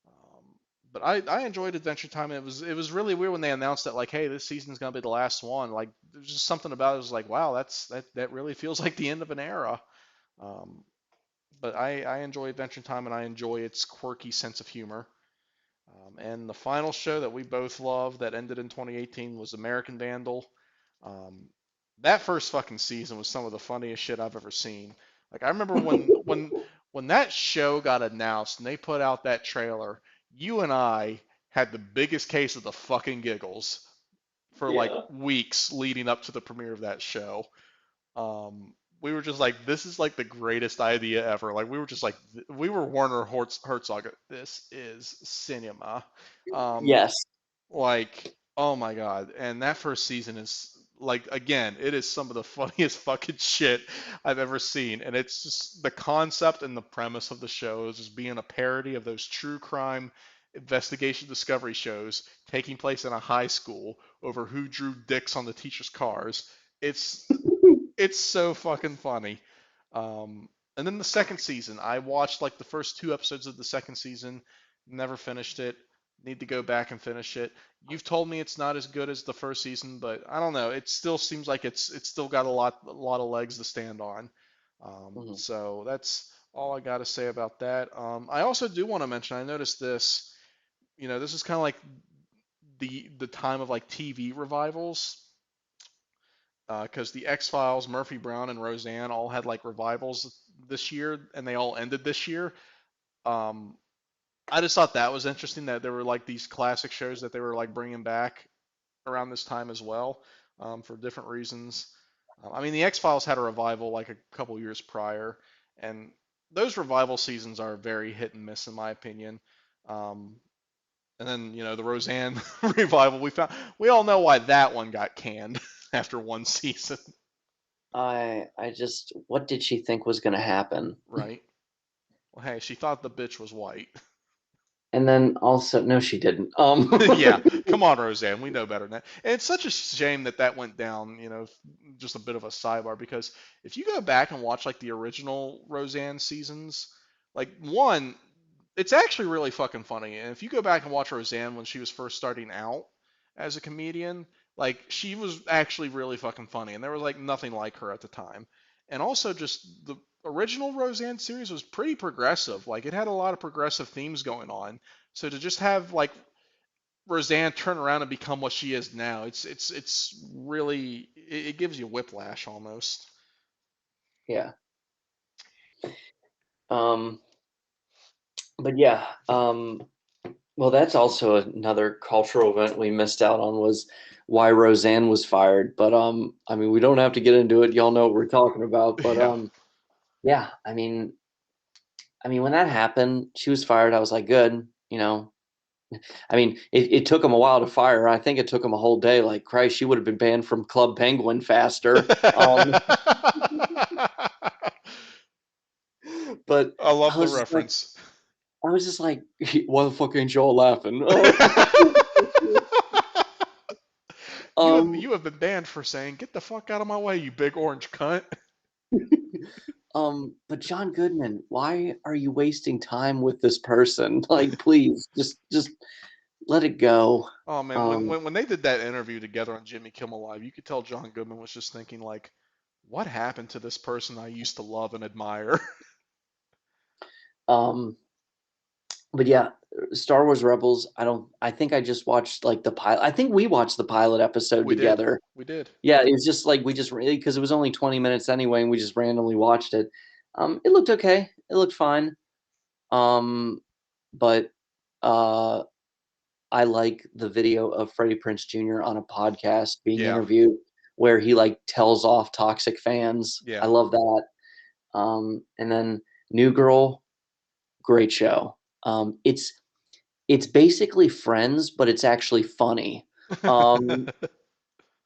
Um, but I enjoyed Adventure Time. And it was really weird when they announced that like, hey, this season's gonna be the last one. Like, there's just something about it. Was like, wow, that really feels like the end of an era. Um, but I enjoy Adventure Time, and I enjoy its quirky sense of humor. And the final show that we both love that ended in 2018 was American Vandal. Um, that first fucking season was some of the funniest shit I've ever seen. Like I remember when that show got announced and they put out that trailer, you and I had the biggest case of the fucking giggles for like Yeah. weeks leading up to the premiere of that show. We were just like, this is like the greatest idea ever. Like we were just like, we were Werner Herzog. This is cinema. Um, Yes. like, oh my god! And that first season is like, again, it is some of the funniest fucking shit I've ever seen. And it's just the concept and the premise of the show is just being a parody of those true crime investigation discovery shows taking place in a high school over who drew dicks on the teachers' cars. It's it's so fucking funny. Um, and then the second season, I watched like the first 2 episodes of the second season, never finished it. Need to go back and finish it. You've told me it's not as good as the first season, but I don't know. It still seems like it's still got a lot of legs to stand on. Mhm. So that's all I got to say about that. I also do want to mention. I noticed this. This is kind of like the time of like TV revivals because the X Files, Murphy Brown, and Roseanne all had like revivals this year, and they all ended this year. Um, I just thought that was interesting that there were like these classic shows that they were like bringing back around this time as well for different reasons. I mean, the X Files had a revival like a couple years prior, and those revival seasons are very hit and miss in my opinion. Um, and then the Roseanne revival, we all know why that one got canned after one season, I just, what did she think was going to happen? right? Well, hey, she thought the bitch was white. And then also, no, she didn't. Yeah, come on, Roseanne, we know better than that. And it's such a shame that that went down. Just a bit of a sidebar because if you go back and watch like the original Roseanne seasons, like one, it's actually really fucking funny. And if you go back and watch Roseanne when she was first starting out as a comedian, like she was actually really fucking funny, and there was like nothing like her at the time. And also, just the original Roseanne series was pretty progressive. Like it had a lot of progressive themes going on. So to just have like Roseanne turn around and become what she is now, it's really it gives you whiplash almost. Yeah. Um, but yeah, well, that's also another cultural event we missed out on was why Roseanne was fired. But I mean, we don't have to get into it. Y'all know what we're talking about. But Yeah. yeah, I mean, when that happened, she was fired. I was like, good, I mean, it took him a while to fire her. I think it took him a whole day. Like, Christ, she would have been banned from Club Penguin faster. But I I love the was just like, reference. I was just like, why the fuck ain't y'all laughing? Um, You have been banned for saying "Get the fuck out of my way, you big orange cunt." but John Goodman, why are you wasting time with this person? Like, please, just let it go. Oh man, Um, when they did that interview together on Jimmy Kimmel Live, you could tell John Goodman was just thinking like, "What happened to this person I used to love and admire?" um, but yeah, Star Wars Rebels. I think I just watched like the pilot. I think we watched the pilot episode We did. together. We did. Yeah, it was just like we just really because it was only 20 minutes anyway, and we just randomly watched it. It looked okay. It looked fine. Um, but uh, I like the video of Freddie Prinze Jr. on a podcast being Yeah. interviewed where he like tells off toxic fans. I Yeah. love that. And then New Girl, great show. It's basically Friends, but it's actually funny. Um,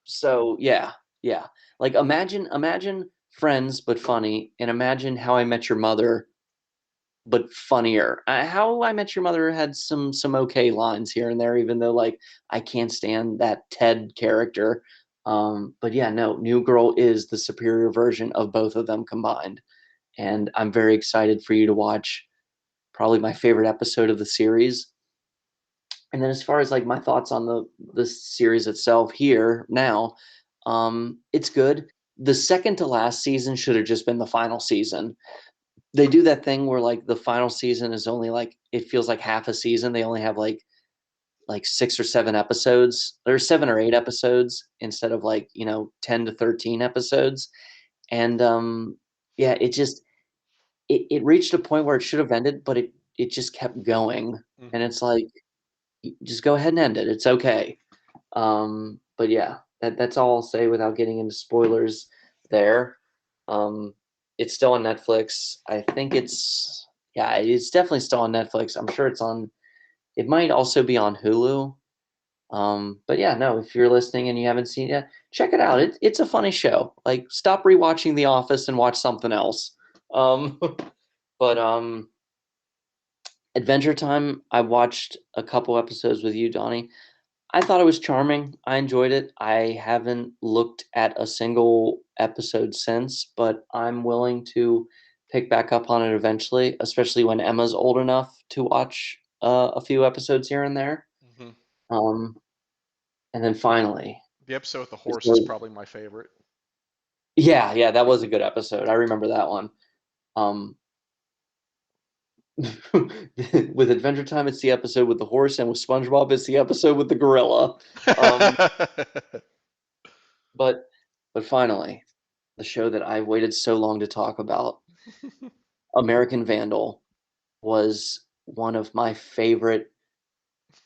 so yeah, yeah. Like imagine Friends but funny, and imagine How I Met Your Mother but funnier. How I Met Your Mother had some okay lines here and there, even though like I can't stand that Ted character. But yeah, no, New Girl is the superior version of both of them combined, and I'm very excited for you to watch. Probably my favorite episode of the series. And then as far as like my thoughts on the series itself here now, it's good. The second to last season should have just been the final season. They do that thing where like the final season is only like it feels like half a season. They only have like 6 or 7 episodes, or 7 or 8 episodes instead of like 10 to 13 episodes. And yeah, it reached a point where it should have ended, but it just kept going, and Hmm. it's like just go ahead and end it. It's okay. But yeah, that's all I'll say without getting into spoilers there. Um, it's still on Netflix. I think yeah, it's definitely still on Netflix. I'm sure it might also be on Hulu. But yeah, no, if you're listening and you haven't seen it yet, check it out. It's a funny show. Like, stop rewatching The Office and watch something else. Um, but Adventure Time, I watched a couple episodes with you, Donnie. I thought it was charming. I enjoyed it. I haven't looked at a single episode since, but I'm willing to pick back up on it eventually, especially when Emma's old enough to watch a few episodes here and there. Hmm. Um, and then finally, The episode with the is horse is probably my favorite. yeah, yeah, that was a good episode. I remember that one. Um, with Adventure Time, it's the episode with the horse, and with SpongeBob, it's the episode with the gorilla. Um, but but finally, the show that I've waited so long to talk about, American Vandal, was one of my favorite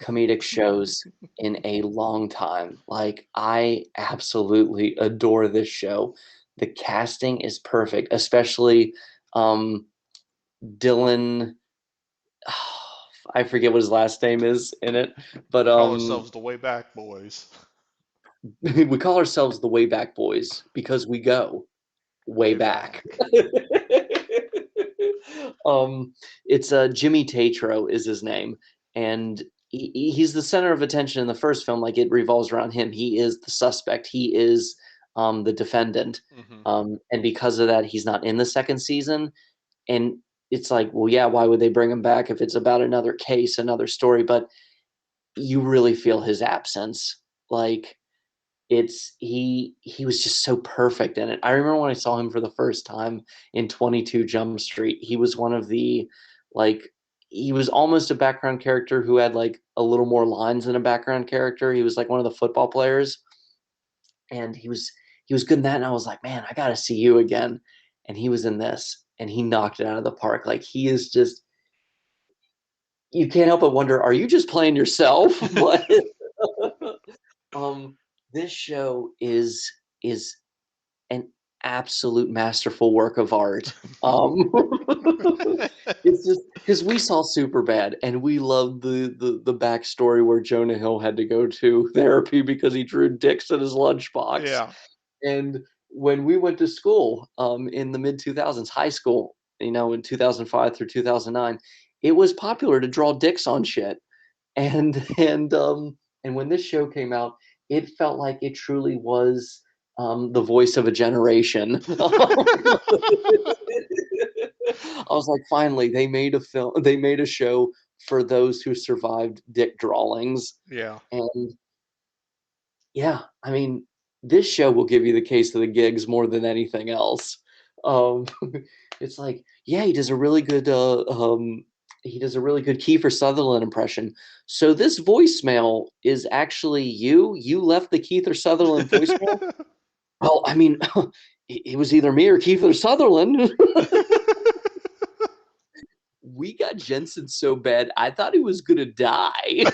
comedic shows in a long time. Like, I absolutely adore this show. The casting is perfect, especially um Dylan. I forget what his last name is in it, but We call ourselves the Way Back Boys. we call ourselves the Wayback Boys because we go way Way back. back. um, it's Jimmy Tatro is his name, and he's the center of attention in the first film. Like it revolves around him. He is the suspect. He is the defendant, Hmm. and because of that, he's not in the second season. And it's like, well, yeah, why would they bring him back if it's about another case, another story? But you really feel his absence. Like he was just so perfect in it. I remember when I saw him for the first time in 22 Jump Street. He was one of the like he was almost a background character who had like a little more lines than a background character. He was like one of the football players, and he was good in that. And I was like, man, I got to see you again. And he was in this, and he knocked it out of the park. Like he is just you can't help but wonder, are you just playing yourself? But um, this show is an absolute masterful work of art. It's just because we saw Superbad and we loved the backstory where Jonah Hill had to go to therapy because he drew dicks in his lunchbox. Yeah. And when we went to school in the mid 2000s, high school, in 2005 through 2009, it was popular to draw dicks on shit. And when this show came out, it felt like it truly was the voice of a generation. I was like, finally, they made a film. They made a show for those who survived dick drawings. Yeah. And yeah, I mean, this show will give you the case of the gigs more than anything else. Um, it's like, yeah, he does a really good Kiefer Sutherland impression. So this voicemail is actually you. You left the Kiefer Sutherland voicemail. Well, I mean, it was either me or Kiefer Sutherland. We got Jensen so bad, I thought he was gonna die.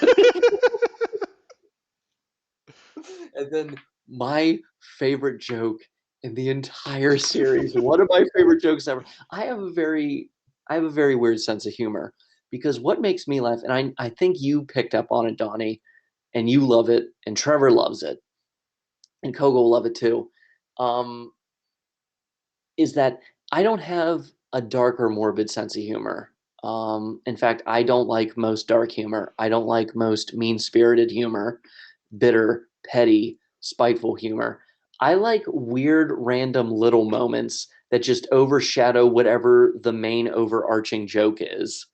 And then my favorite joke in the entire series, one of my favorite jokes ever. I have a very I have a very weird sense of humor because what makes me laugh, and I think you picked up on it, Donnie, and you love it, and Trevor loves it, and Kogo will love it too. Um, is that I don't have a dark or morbid sense of humor. In fact, I don't like most dark humor. I don't like most mean spirited humor, bitter, petty, spiteful humor. I like weird, random little moments that just overshadow whatever the main overarching joke is.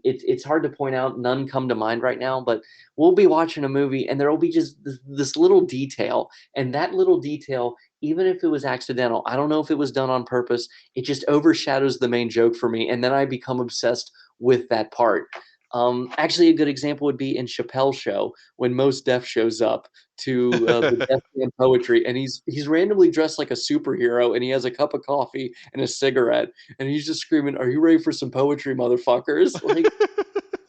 It's hard to point out. None come to mind right now, but we'll be watching a movie and there will be just this little detail. And that little detail, even if it was accidental, I don't know if it was done on purpose, it just overshadows the main joke for me. And then I become obsessed with that part. Actually, a good example would be in Chappelle's show when Mos Def shows up to the Deaf Man Poetry, and he's randomly dressed like a superhero, and he has a cup of coffee and a cigarette, and he's just screaming, "Are you ready for some poetry, motherfuckers?" Like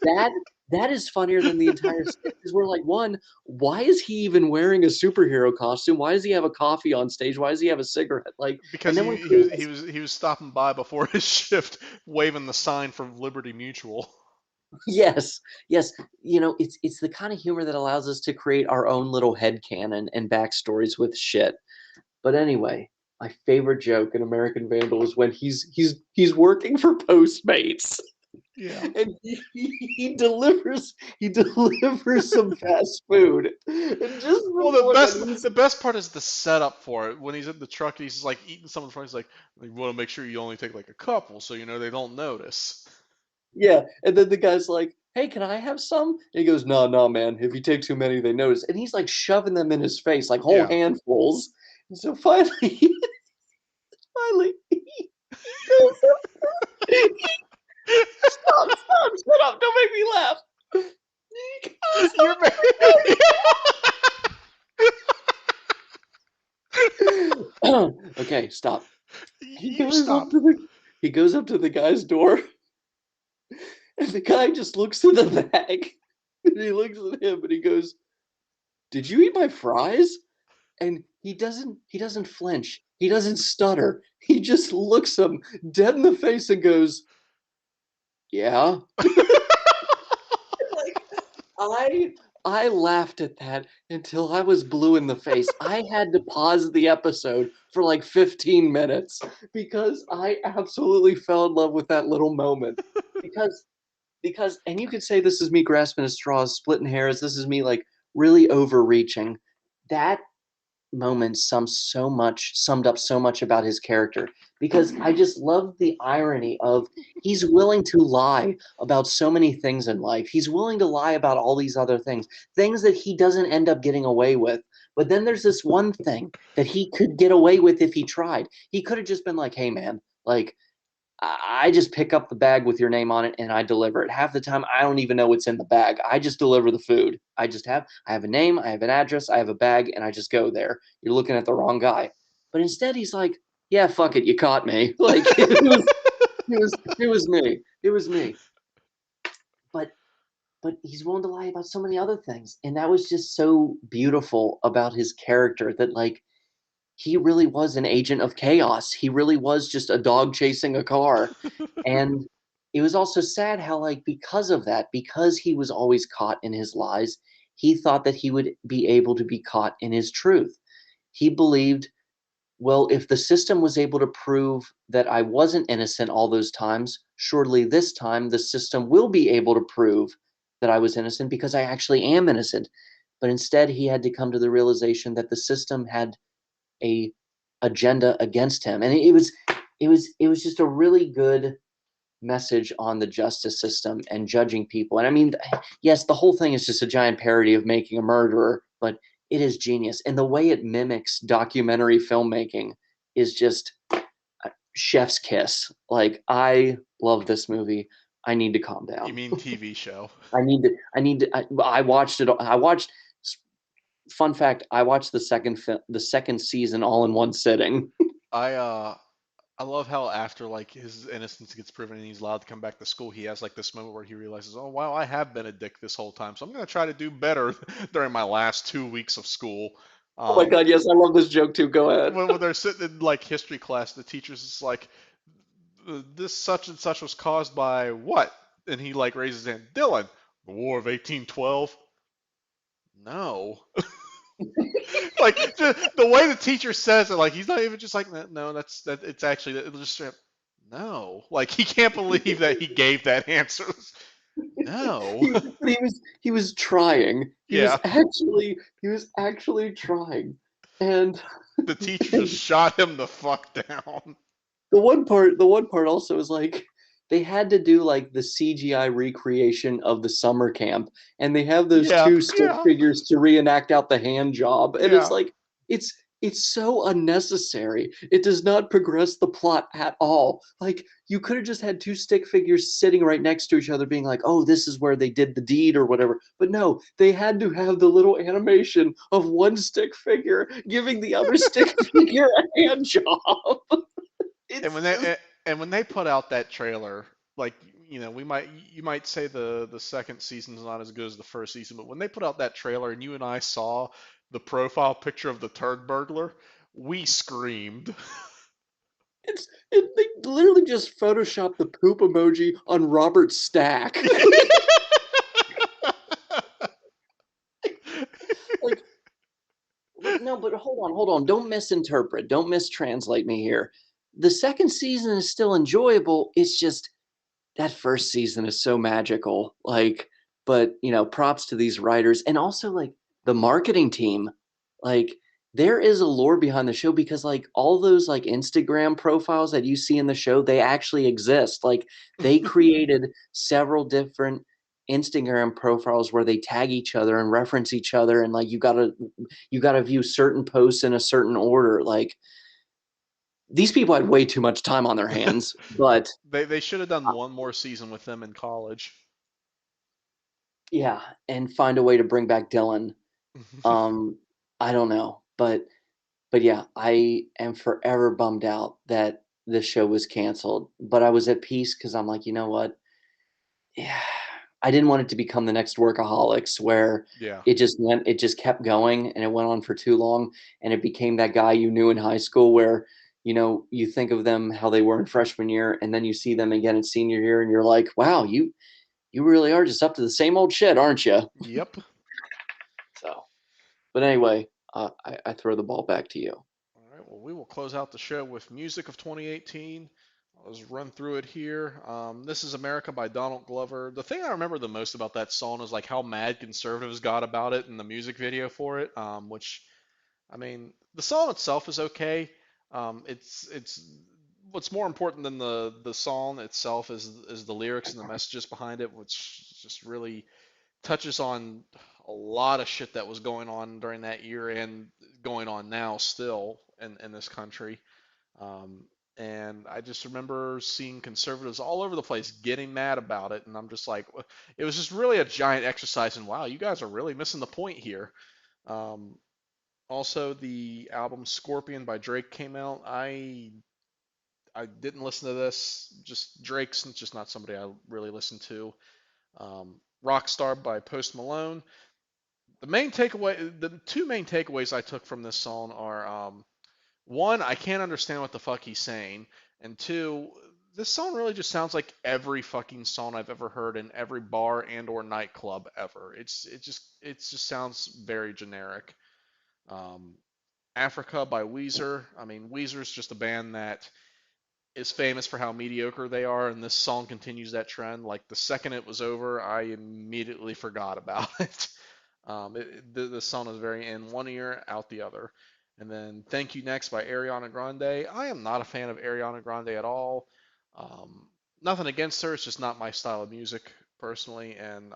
that. That is funnier than the entire skit because we're like, one, why is he even wearing a superhero costume? Why does he have a coffee on stage? Why does he have a cigarette? Like, and Because then when he was stopping by before his shift, waving the sign for Liberty Mutual. yes, yes, it's the kind of humor that allows us to create our own little head canon and backstories with shit. But anyway, my favorite joke in American Vandal is when he's working for Postmates Yeah. and he delivers some fast food. And just Well, the the one best when he's the best part is the setup for it. When he's in the truck, he's like eating some of the front. He's like, "You want to make sure you only take like a couple, so they don't notice." yeah, and then the guy's like, "Hey, can I have some?" And he goes, "No, no, man. If you take too many, they notice." And he's like shoving them in his face, like whole Yeah. handfuls. And so finally, finally, he goes up. Stop, stop, shut up! Don't make me laugh. He goes You're up. Okay, stop. He you goes up stop. to the he goes up to the guy's door, and the guy just looks in the bag, and he looks at him, and he goes, "Did you eat my fries?" And he doesn't flinch. He doesn't stutter. He just looks him dead in the face and goes, Yeah. Like I I laughed at that until I was blue in the face. I had to pause the episode for like 15 minutes because I absolutely fell in love with that little moment. Because and you could say this is me grasping at straws, splitting hairs, this is me like really overreaching. That moment summed up so much about his character because I just love the irony of he's willing to lie about so many things in life. He's willing to lie about all these other things that he doesn't end up getting away with. But then there's this one thing that he could get away with if he tried. He could have just been like, "Hey man, like I just pick up the bag with your name on it and I deliver it. Half the time, I don't even know what's in the bag. I just deliver the food. I have a name, I have an address, I have a bag, and I just go there. You're looking at the wrong guy." But instead, he's like, "Yeah, fuck it, you caught me." Like it was me. It was me. But he's willing to lie about so many other things, and that was just so beautiful about his character that like he really was an agent of chaos. He really was just a dog chasing a car. And it was also sad how, like, because of that, because he was always caught in his lies, he thought that he would be able to be caught in his truth. He believed, well, if the system was able to prove that I wasn't innocent all those times, surely this time the system will be able to prove that I was innocent because I actually am innocent. But instead, he had to come to the realization that the system had a agenda against him, and it was just a really good message on the justice system and judging people. And I mean, yes, the whole thing is just a giant parody of Making a Murderer, but it is genius, and the way it mimics documentary filmmaking is just chef's kiss. Like, I love this movie. I need to calm You down. mean TV show? I watched it. I watched, fun fact, I watched the second season all in one sitting. I uh I love how after like his innocence gets proven and he's allowed to come back to school, he has like this moment where he realizes, oh wow, I have been a dick this whole time, so I'm gonna try to do better during my last 2 weeks of school. Oh my Um, god, yes, I love this joke too. Go ahead. when they're sitting in like history class, the teacher's just like, this such and such was caused by what? And he like raises his hand, Dylan, the War of 1812. No. Like the way the teacher says it, like he's not even just like no, that's that. It's actually it'll just straight up, no. Like he can't believe that he gave that answer. No. But he was trying. Yeah, He was actually trying. And, the teacher just and shot him the fuck down. the one part also is like they had to do like the CGI recreation of the summer camp, and they have those Yeah, two stick yeah, figures to reenact out the hand job, and it's yeah. like it's so unnecessary. It does not progress the plot at all. Like, you could have just had two stick figures sitting right next to each other being like, "Oh, this is where they did the deed," or whatever. But no, they had to have the little animation of one stick figure giving the other stick figure a hand job. And It's when just they and when they put out that trailer, like you might say the second season's not as good as the first season, but when they put out that trailer and you and I saw the profile picture of the turd burglar, we screamed. they literally just photoshopped the poop emoji on Robert Stack. Like, no, but hold on. Don't misinterpret. Don't mistranslate me here. The second season is still enjoyable. It's just that first season is so magical. Like, but props to these writers and also like the marketing team. Like, there is a lore behind the show because like all those like Instagram profiles that you see in the show, they actually exist. Like, they created several different Instagram profiles where they tag each other and reference each other, and like you gotta view certain posts in a certain order. Like, these people had way too much time on their hands, but They should have done one more season with them in college. yeah, and find a way to bring back Dylan. Um, I don't know, but yeah, I am forever bummed out that the show was canceled. But I was at peace because I'm like, you know what? Yeah, I didn't want it to become the next Workaholics, where Yeah. it just kept going and it went on for too long, and it became that guy you knew in high school where you think of them how they were in freshman year, and then you see them again in senior year, and you're like, wow, you really are just up to the same old shit, aren't you? Yep. So, but anyway, I throw the ball back to you. All right. Well, we will close out the show with music of 2018. I'll just run through it here. This is America by Donald Glover. The thing I remember the most about that song is like how mad conservatives got about it in the music video for it. Which, I mean, the song itself is okay. It's what's more important than the song itself is the lyrics and the messages behind it, which just really touches on a lot of shit that was going on during that year and going on now still in this country. Um, and I just remember seeing conservatives all over the place getting mad about it, and I'm just like, it was just really a giant exercise in wow, you guys are really missing the point here. Um, Also, the album Scorpion by Drake came out. I didn't listen to this. Just Drake's just not somebody I really listen to. Rockstar by Post Malone. The two main takeaways I took from this song are one, I can't understand what the fuck he's saying, and two, this song really just sounds like every fucking song I've ever heard in every bar and or nightclub ever. It just sounds very generic. Um, Africa by Weezer. I mean, Weezer's just a band that is famous for how mediocre they are, and this song continues that trend. Like the second it was over, I immediately forgot about it. The song is very in one ear, out the other. And then Thank You Next by Ariana Grande. I am not a fan of Ariana Grande at all. Um, Nothing against her, it's just not my style of music personally, and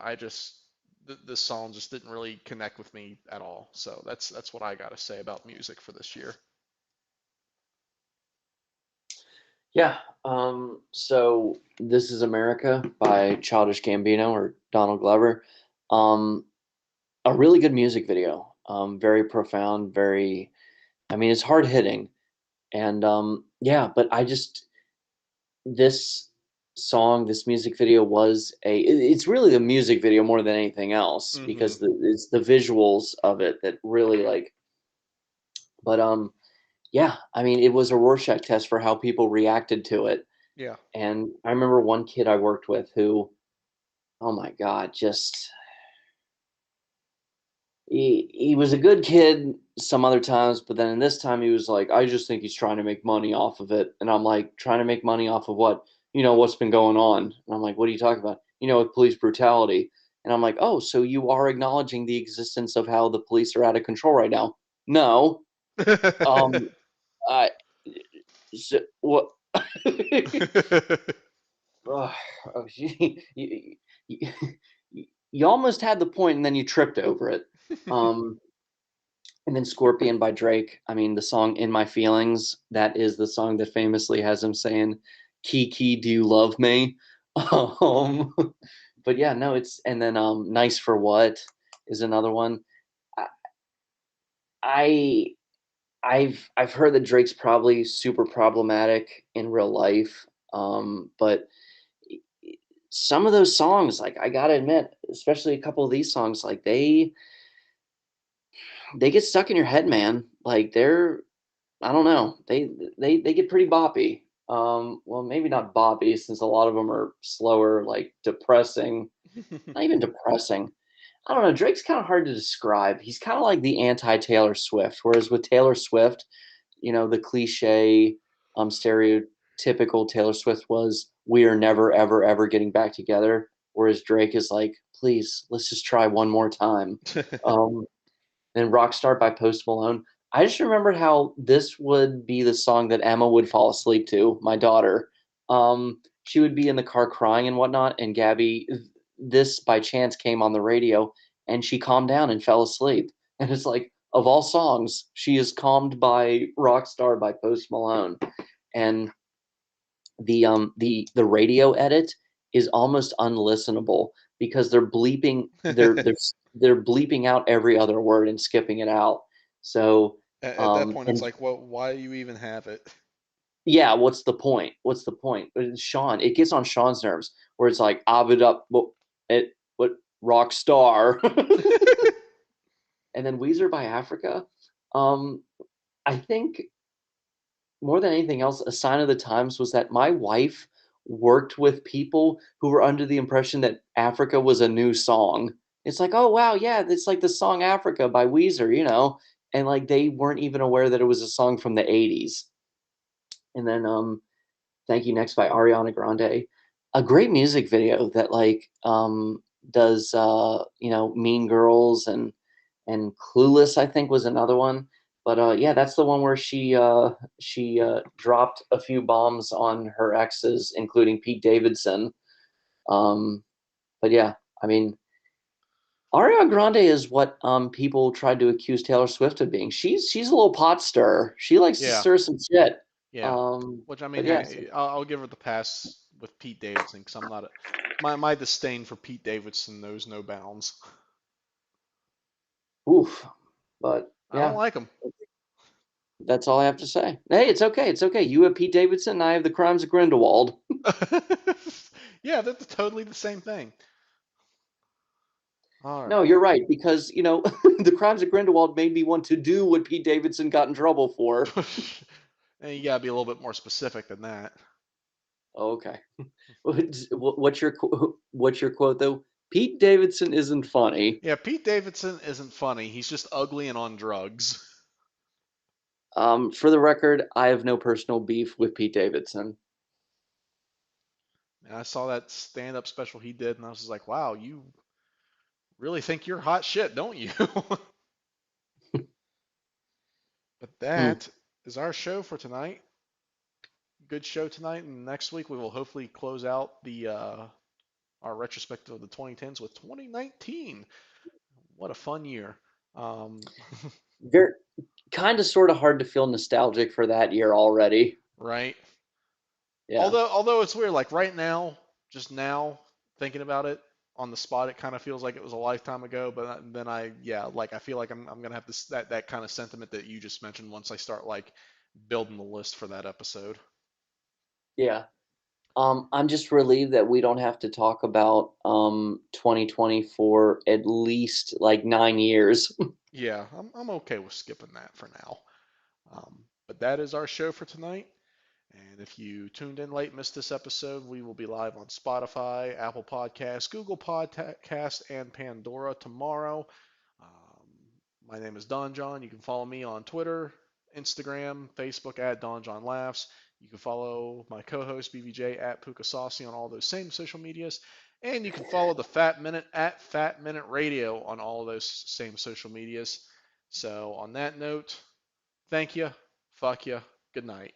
this song just didn't really connect with me at all. So that's what I got to say about music for this year. Yeah. So This Is America by Childish Gambino or Donald Glover. Um, a really good music video. Very profound, very, I mean, it's hard hitting. And yeah, but this this music video it's really the music video more than anything else Mm-hmm. because it's the visuals of it that really like, but yeah, I mean, it was a Rorschach test for how people reacted to it. Yeah. And I remember one kid I worked with who, oh my God, just he was a good kid some other times, but then in this time he was like, I just think he's trying to make money off of it. And I'm like, trying to make money off of what? What's been going on? And I'm like, what are you talking about? With police brutality. And I'm like, oh, so you are acknowledging the existence of how the police are out of control right now? No. Um, I what? Ugh, you, you, you almost had the point and then you tripped over it. Um, and then Scorpion by Drake. I mean, the song In My Feelings, that is the song that famously has him saying, Kiki, do you love me? Um, but yeah, no, and then Nice for What is another one. I I've heard that Drake's probably super problematic in real life. But some of those songs, like I gotta admit, especially a couple of these songs, like they get stuck in your head, man. Like I don't know, they get pretty boppy. Well, maybe not boppy, since a lot of them are slower, like depressing. Not even depressing. I don't know. Drake's kind of hard to describe. He's kind of like the anti Taylor Swift. Whereas with Taylor Swift, the cliche, stereotypical Taylor Swift was, we are never, ever, ever getting back together. Whereas Drake is like, please, let's just try one more time. Um, then Rockstar by Post Malone. I just remembered how this would be the song that Emma would fall asleep to, my daughter. She would be in the car crying and whatnot, and Gabby, this by chance came on the radio, and she calmed down and fell asleep. And it's like, of all songs, she is calmed by Rockstar by Post Malone. And the radio edit is almost unlistenable because they're bleeping out every other word and skipping it out. So At that point, it's and like, well, why do you even have it? yeah, what's the point? What's the point? Sean, it gets on Sean's nerves where it's like Ovid up what rock star. And then Weezer by Africa. Um I think more than anything else, a sign of the times was that my wife worked with people who were under the impression that Africa was a new song. It's like, oh wow, yeah, it's like the song Africa by Weezer. And like they weren't even aware that it was a song from the 80s. And then Thank You Next by Ariana Grande. A great music video that like does Mean Girls and Clueless, I think, was another one. But yeah, that's the one where she dropped a few bombs on her exes, including Pete Davidson. Um, but yeah, I mean, Ariana Grande is what people tried to accuse Taylor Swift of being. She's a little pot stirrer. She likes to Yeah, stir some shit. yeah. Um, Which I mean, but yes, hey, I'll give her the pass with Pete Davidson because I'm not my disdain for Pete Davidson knows no bounds. oof. But I don't yeah, like him. that's all I have to say. Hey, it's okay. It's okay. You have Pete Davidson, and I have the crimes of Grindelwald. Yeah, they're totally the same thing. All No, right. you're right, because the crimes of Grindelwald made me want to do what Pete Davidson got in trouble for. And you gotta be a little bit more specific than that. Okay. What's your quote though? Pete Davidson isn't funny. Yeah, Pete Davidson isn't funny. He's just ugly and on drugs. For the record, I have no personal beef with Pete Davidson. And I saw that stand-up special he did, and I was just like, wow, you really think you're hot shit, don't you? But Hmm. that is our show for tonight. Good show tonight, and next week we will hopefully close out the our retrospective of the 2010s with 2019. What a fun year! Um, Very kind of sort of hard to feel nostalgic for that year already. right? Yeah. Although it's weird, like right now, just now thinking about it on the spot, it kind of feels like it was a lifetime ago. But then yeah, like I feel like I'm gonna have this that kind of sentiment that you just mentioned once I start like building the list for that episode. Yeah. I'm just relieved that we don't have to talk about 2020 for at least like 9 years. Yeah, I'm okay with skipping that for now. But that is our show for tonight. And if you tuned in late, missed this episode, we will be live on Spotify, Apple Podcasts, Google Podcasts, and Pandora tomorrow. Um, my name is Don John. You can follow me on Twitter, Instagram, Facebook at Don John Laughs. You can follow my co-host BVJ at Puka Saucy on all those same social medias. And you can follow the Fat Minute at Fat Minute Radio on all of those same social medias. So on that note, thank you, fuck you, good night.